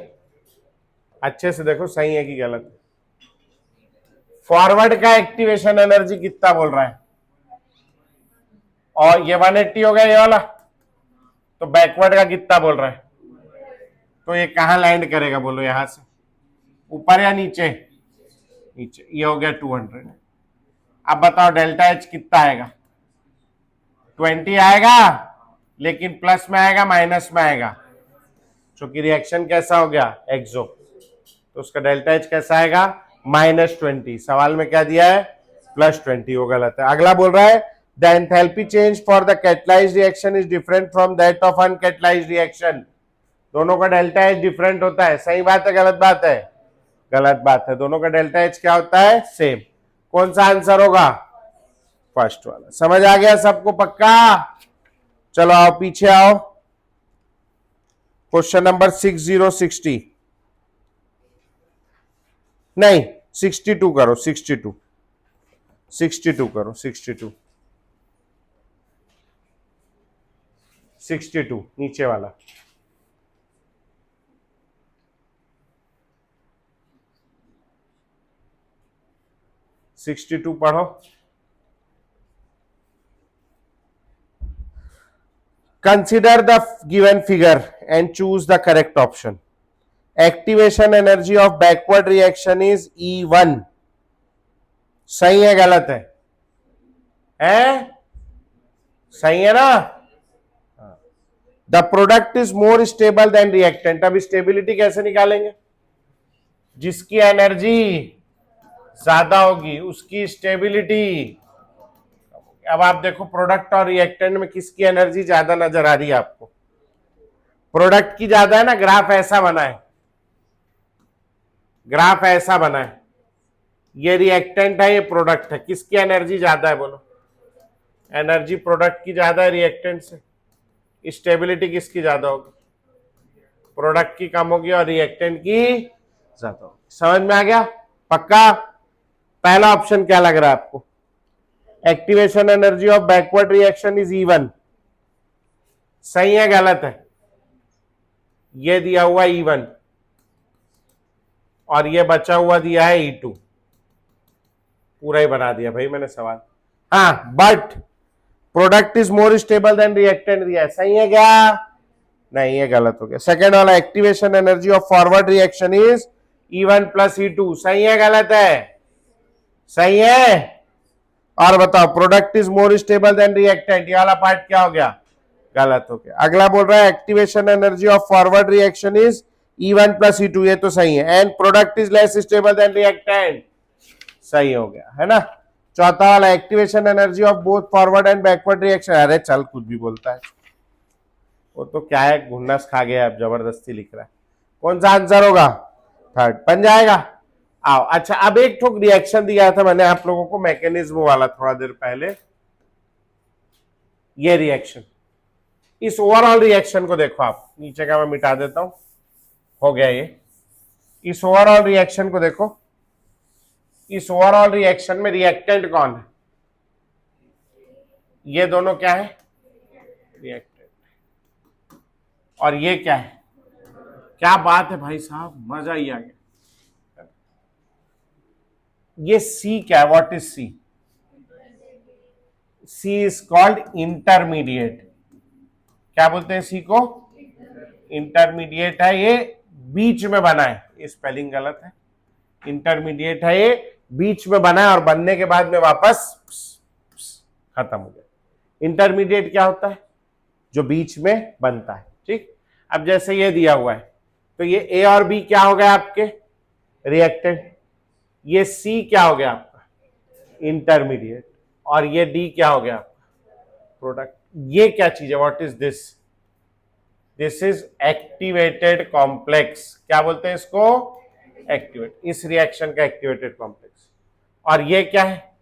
अच्छे से देखो सही है कि गलत है। फॉरवर्ड का एक्टिवेशन एनर्जी कितना बोल रहा है? और ये 180 हो गया ये वाला, तो बैकवर्ड का कितना बोल रहा है? तो ये कहां लैंड करेगा बोलो? यहां से ऊपर या नीचे? नीचे। ये हो गया 200। अब बताओ डेल्टा एच कितना आएगा? 20 आएगा, लेकिन प्लस में आएगा माइनस में आएगा, क्योंकि रिएक्शन कैसा हो गया? एक्सो। तो उसका डेल्टा एच कैसा आएगा? -20। सवाल में क्या दिया है? +20। वो गलत है। अगला बोल रहा है the enthalpy change for the catalysed reaction is different from that of uncatalysed reaction. दोनों का डेल्टा एच डिफरेंट होता है। सही बात है गलत बात है? गलत बात है। दोनों का डेल्टा एच क्या होता है? सेम। कौन सा आंसर होगा? फर्स्ट वाला। समझ आ गया सबको? पक्का? चलो आओ पीछे आओ। क्वेश्चन नंबर 6060 नहीं 62 करो। 62 करो। 62 नीचे वाला। 62 पढ़ो। Consider the given figure and choose the correct option. Activation energy of backward reaction is E1। सही है गलत है? सही है ना? The product is more stable then reactant. अब स्टेबिलिटी कैसे निकालेंगे? जिसकी एनर्जी ज्यादा होगी उसकी स्टेबिलिटी। अब आप देखो प्रोडक्ट और रिएक्टेंट में किसकी एनर्जी ज्यादा नजर आ रही है आपको? प्रोडक्ट की ज्यादा है ना, ग्राफ ऐसा बना है, ग्राफ ऐसा बना है, ये रिएक्टेंट है ये प्रोडक्ट है, किसकी एनर्जी ज्यादा है बोलो? एनर्जी प्रोडक्ट की ज्यादा है रिएक्टेंट से, स्टेबिलिटी किसकी ज्यादा होगी? प्रोडक्ट की कम होगी और रिएक्टेंट की ज्यादा होगी। समझ में आ गया? पक्का? पहला ऑप्शन क्या लग रहा है आपको? Activation energy of backward reaction is even, सही है गलत है? ये दिया हुआ इवन और ये बचा हुआ दिया है E2, पूरा ही बना दिया भाई मैंने सवाल। हाँ, but product is more stable then reactant दिया है, सही है क्या? नहीं, ये गलत हो गया। सेकेंड वाला activation energy of forward reaction is E1 plus E2, सही है गलत है? सही है। और बताओ product is more stable then reactant, ये वाला पार्ट क्या हो गया? गलत हो गया। अगला बोल रहा है activation energy of forward reaction is E1 plus E2, ये तो सही है। And product is less stable then reactant, सही हो गया है ना। चौथा वाला activation energy of both forward and backward reaction, अरे चल कुछ भी बोलता है, वो तो क्या है, घुन्नस खा गया, अब जबरदस्ती लिख रहा है। कौन सा आंसर होगा? थर्ड बन जाएगा। आओ, अच्छा अब एक ठोक रिएक्शन दिया था मैंने आप लोगों को मैकेनिज्म वाला थोड़ा देर पहले, ये रिएक्शन, इस ओवरऑल रिएक्शन को देखो आप, नीचे का मैं मिटा देता हूं, हो गया ये। इस ओवरऑल रिएक्शन को देखो, इस ओवरऑल रिएक्शन में रिएक्टेंट कौन है? ये दोनों क्या है? रिएक्टेंट। और ये क्या है? क्या बात है भाई साहब, मजा ही आ गया। ये C क्या है? What is C? C is called intermediate. क्या बोलते हैं C को? इंटरमीडिएट है, ये बीच में बना है, ये स्पेलिंग गलत है, इंटरमीडिएट है, ये बीच में बना है और बनने के बाद में वापस खत्म हो गया। इंटरमीडिएट क्या होता है? जो बीच में बनता है, ठीक। अब जैसे ये दिया हुआ है, तो ये A और B क्या हो गया आपके? रिएक्टेंट। ये C क्या हो गया आपका? इंटरमीडिएट। और ये D क्या हो गया आपका? प्रोडक्ट। ये क्या चीज है? What is this? This is activated complex. क्या बोलते हैं इसको? एक्टिवेट, इस रिएक्शन का एक्टिवेटेड कॉम्प्लेक्स। और ये क्या है?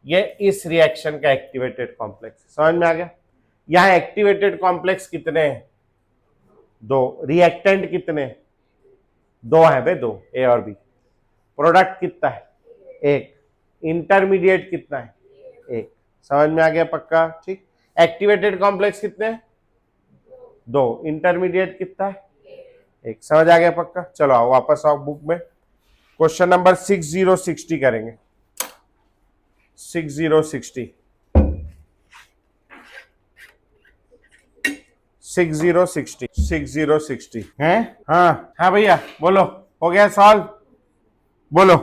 ये इस रिएक्शन का एक्टिवेटेड कॉम्प्लेक्स। समझ में आ गया? यहां एक्टिवेटेड कॉम्प्लेक्स कितने हैं? दो। रिएक्टेंट कितने? दो है बे, दो, A और B। प्रोडक्ट कितना है? एक। इंटरमीडिएट कितना है? एक। समझ में आ गया पक्का? ठीक। एक्टिवेटेड कॉम्प्लेक्स कितने हैं? दो। इंटरमीडिएट कितना है? एक। समझ आ गया पक्का? चलो आओ वापस आओ बुक में, क्वेश्चन नंबर 6060 करेंगे। 6060 6060 है। हाँ हाँ भैया बोलो, हो गया सॉल्व? बोलो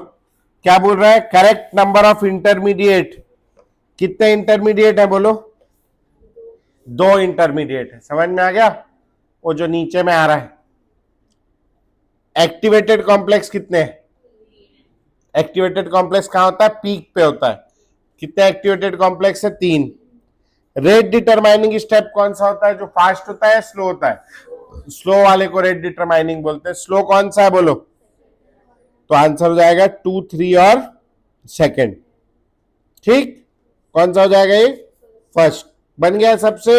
क्या बोल रहा है? करेक्ट नंबर ऑफ इंटरमीडिएट, कितने इंटरमीडिएट है बोलो? दो इंटरमीडिएट है। समझ में आ गया? वो जो नीचे में आ रहा है। एक्टिवेटेड कॉम्प्लेक्स कितने हैं? एक्टिवेटेड कॉम्प्लेक्स कहां होता है? पीक पे होता है। कितने एक्टिवेटेड कॉम्प्लेक्स है? 3। रेट डिटरमाइनिंग स्टेप कौन सा होता है? जो फास्ट होता है, स्लो होता है? स्लो वाले को रेट डिटरमाइनिंग बोलते हैं। स्लो कौन सा है बोलो? तो आंसर हो जाएगा 2, 3 और सेकंड। ठीक, कौन सा हो जाएगा ये? फर्स्ट। बन गया सबसे।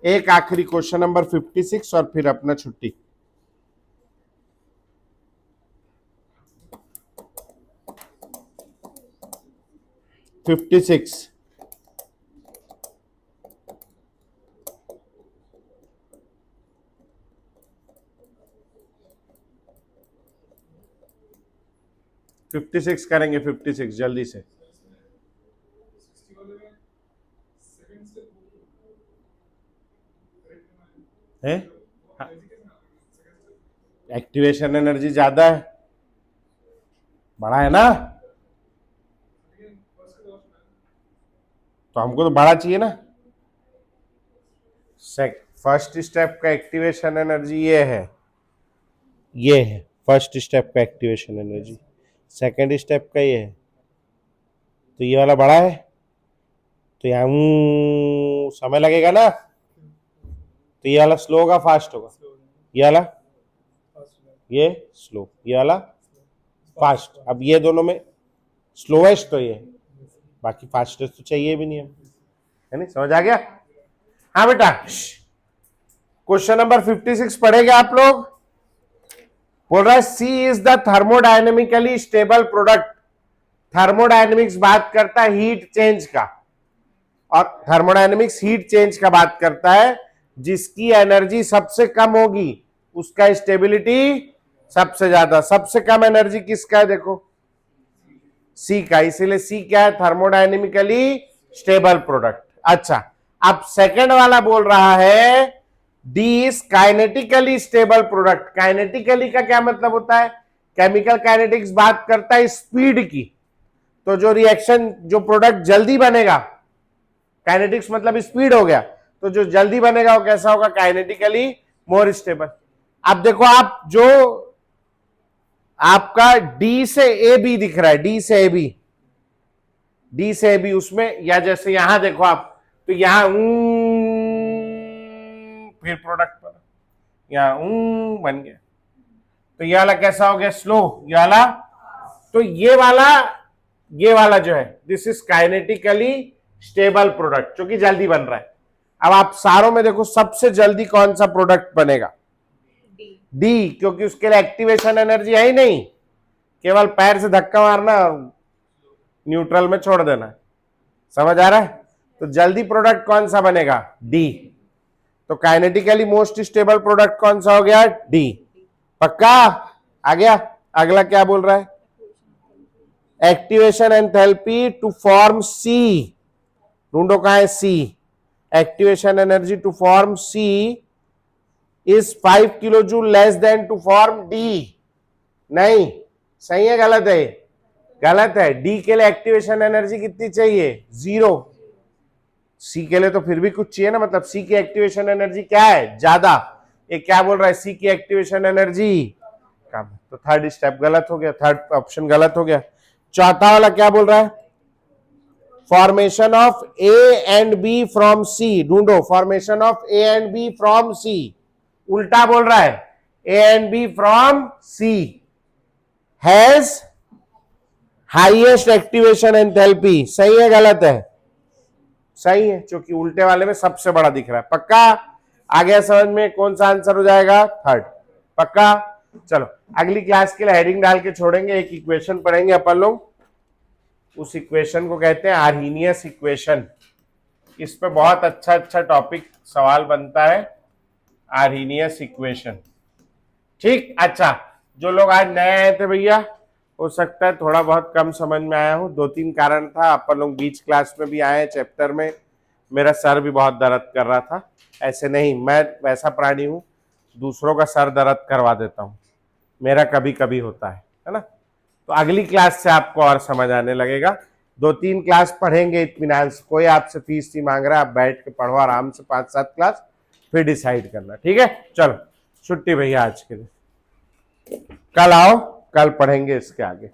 एक आखिरी क्वेश्चन नंबर 56 और फिर अपना छुट्टी। Fifty six. करेंगे 56 जल्दी से। है एक्टिवेशन एनर्जी ज्यादा है, बड़ा है ना, तो हमको तो बड़ा चाहिए ना। फर्स्ट स्टेप का एक्टिवेशन एनर्जी ये है, ये है फर्स्ट स्टेप का एक्टिवेशन एनर्जी, सेकेंड स्टेप का ये है, तो ये वाला बड़ा है, तो यहाँ समय लगेगा ना, तो ये वाला स्लो होगा फास्ट होगा, ये वाला ये स्लो, ये वाला फास्ट। अब ये दोनों में स्लोएस्ट तो ये, बाकी फास्टेस्ट तो चाहिए भी नहीं है नहीं, समझ आ गया? हाँ बेटा, क्वेश्चन नंबर 56 पढ़ेंगे आप लोग। बोल रहा है C is the thermodynamically stable product. Thermodynamics बात करता है हीट चेंज का, और थर्मोडायनेमिक्स हीट चेंज का बात करता है, जिसकी एनर्जी सबसे कम होगी उसका स्टेबिलिटी सबसे ज्यादा। सबसे कम एनर्जी किसका है? देखो सी का, इसीलिए सी क्या है? Thermodynamically stable product. अच्छा, अब सेकंड वाला बोल रहा है D is kinetically stable product. Kinetically का क्या मतलब होता है? केमिकल काइनेटिक्स बात करता है स्पीड की, तो जो रिएक्शन, जो प्रोडक्ट जल्दी बनेगा, काइनेटिक्स मतलब स्पीड हो गया, तो जो जल्दी बनेगा वो कैसा होगा? Kinetically more stable. अब देखो आप, जो आपका डी से ए बी दिख रहा है, डी से ए बी, डी से ए बी, उसमें या जैसे यहां देखो आप, तो यहां फिर प्रोडक्ट पर यहां बन गया, तो ये वाला कैसा हो गया? स्लो। ये वाला, तो ये वाला जो है, this is kinetically stable product, जो कि जल्दी बन रहा है। अब आप सारों में देखो सबसे जल्दी कौन सा प्रोडक्ट बनेगा? डी, क्योंकि उसके लिए एक्टिवेशन एनर्जी है ही नहीं, केवल पैर से धक्का मारना और न्यूट्रल में छोड़ देना। समझ आ रहा है? तो जल्दी प्रोडक्ट कौन सा बनेगा? डी। तो काइनेटिकली मोस्ट स्टेबल प्रोडक्ट कौन सा हो गया? डी। पक्का? आ गया? अगला क्या बोल रहा है? Activation enthalpy to form C. ढूंढो कहां है C. Activation energy to form C is 5 kilo joule less than to form D. नहीं, सही है गलत है? गलत है। डी के लिए एक्टिवेशन एनर्जी कितनी चाहिए? 0। सी के लिए तो फिर भी कुछ चाहिए ना, मतलब सी की एक्टिवेशन एनर्जी क्या है? ज्यादा। ये क्या बोल रहा है? सी की एक्टिवेशन एनर्जी कम। तो थर्ड स्टेप गलत हो गया, थर्ड ऑप्शन गलत हो गया। चौथा वाला क्या बोल रहा है? Formation of A and B from C. ढूंढो formation of A and B from C. उल्टा बोल रहा है, A and B from C has highest activation enthalpy. सही है गलत है? सही है, क्योंकि उल्टे वाले में सबसे बड़ा दिख रहा है। पक्का? आ गया समझ में? कौन सा आंसर हो जाएगा? थर्ड। पक्का? चलो अगली क्लास के लिए हेडिंग डाल के छोड़ेंगे, एक इक्वेशन पढ़ेंगे अपन लोग। उस इक्वेशन को कहते हैं आर्हीनियस इक्वेशन। इस पे बहुत अच्छा टॉपिक सवाल बनता है, आर्हीनियस इक्वेशन। ठीक। अच्छा, जो लोग आज नए आए थे भैया, हो सकता है थोड़ा बहुत कम समझ में आया हो। 2-3 कारण था। अपन लोग बीच क्लास में भी आए, चैप्टर में मेरा सर भी बहुत दर्द कर रहा था। ऐसे नहीं, मैं वैसा प्राणी हूँ, दूसरों का सर दर्द करवा देता हूँ, मेरा कभी कभी होता है ना। तो अगली क्लास से आपको और समझ आने लगेगा। 2-3 क्लास पढ़ेंगे इत्मीनान से। कोई आपसे फीस नहीं मांग रहा है, आप बैठ के पढ़ो आराम से 5-7 क्लास, फिर डिसाइड करना। ठीक है? चलो छुट्टी भैया आज के लिए, कल आओ, कल पढ़ेंगे इसके आगे।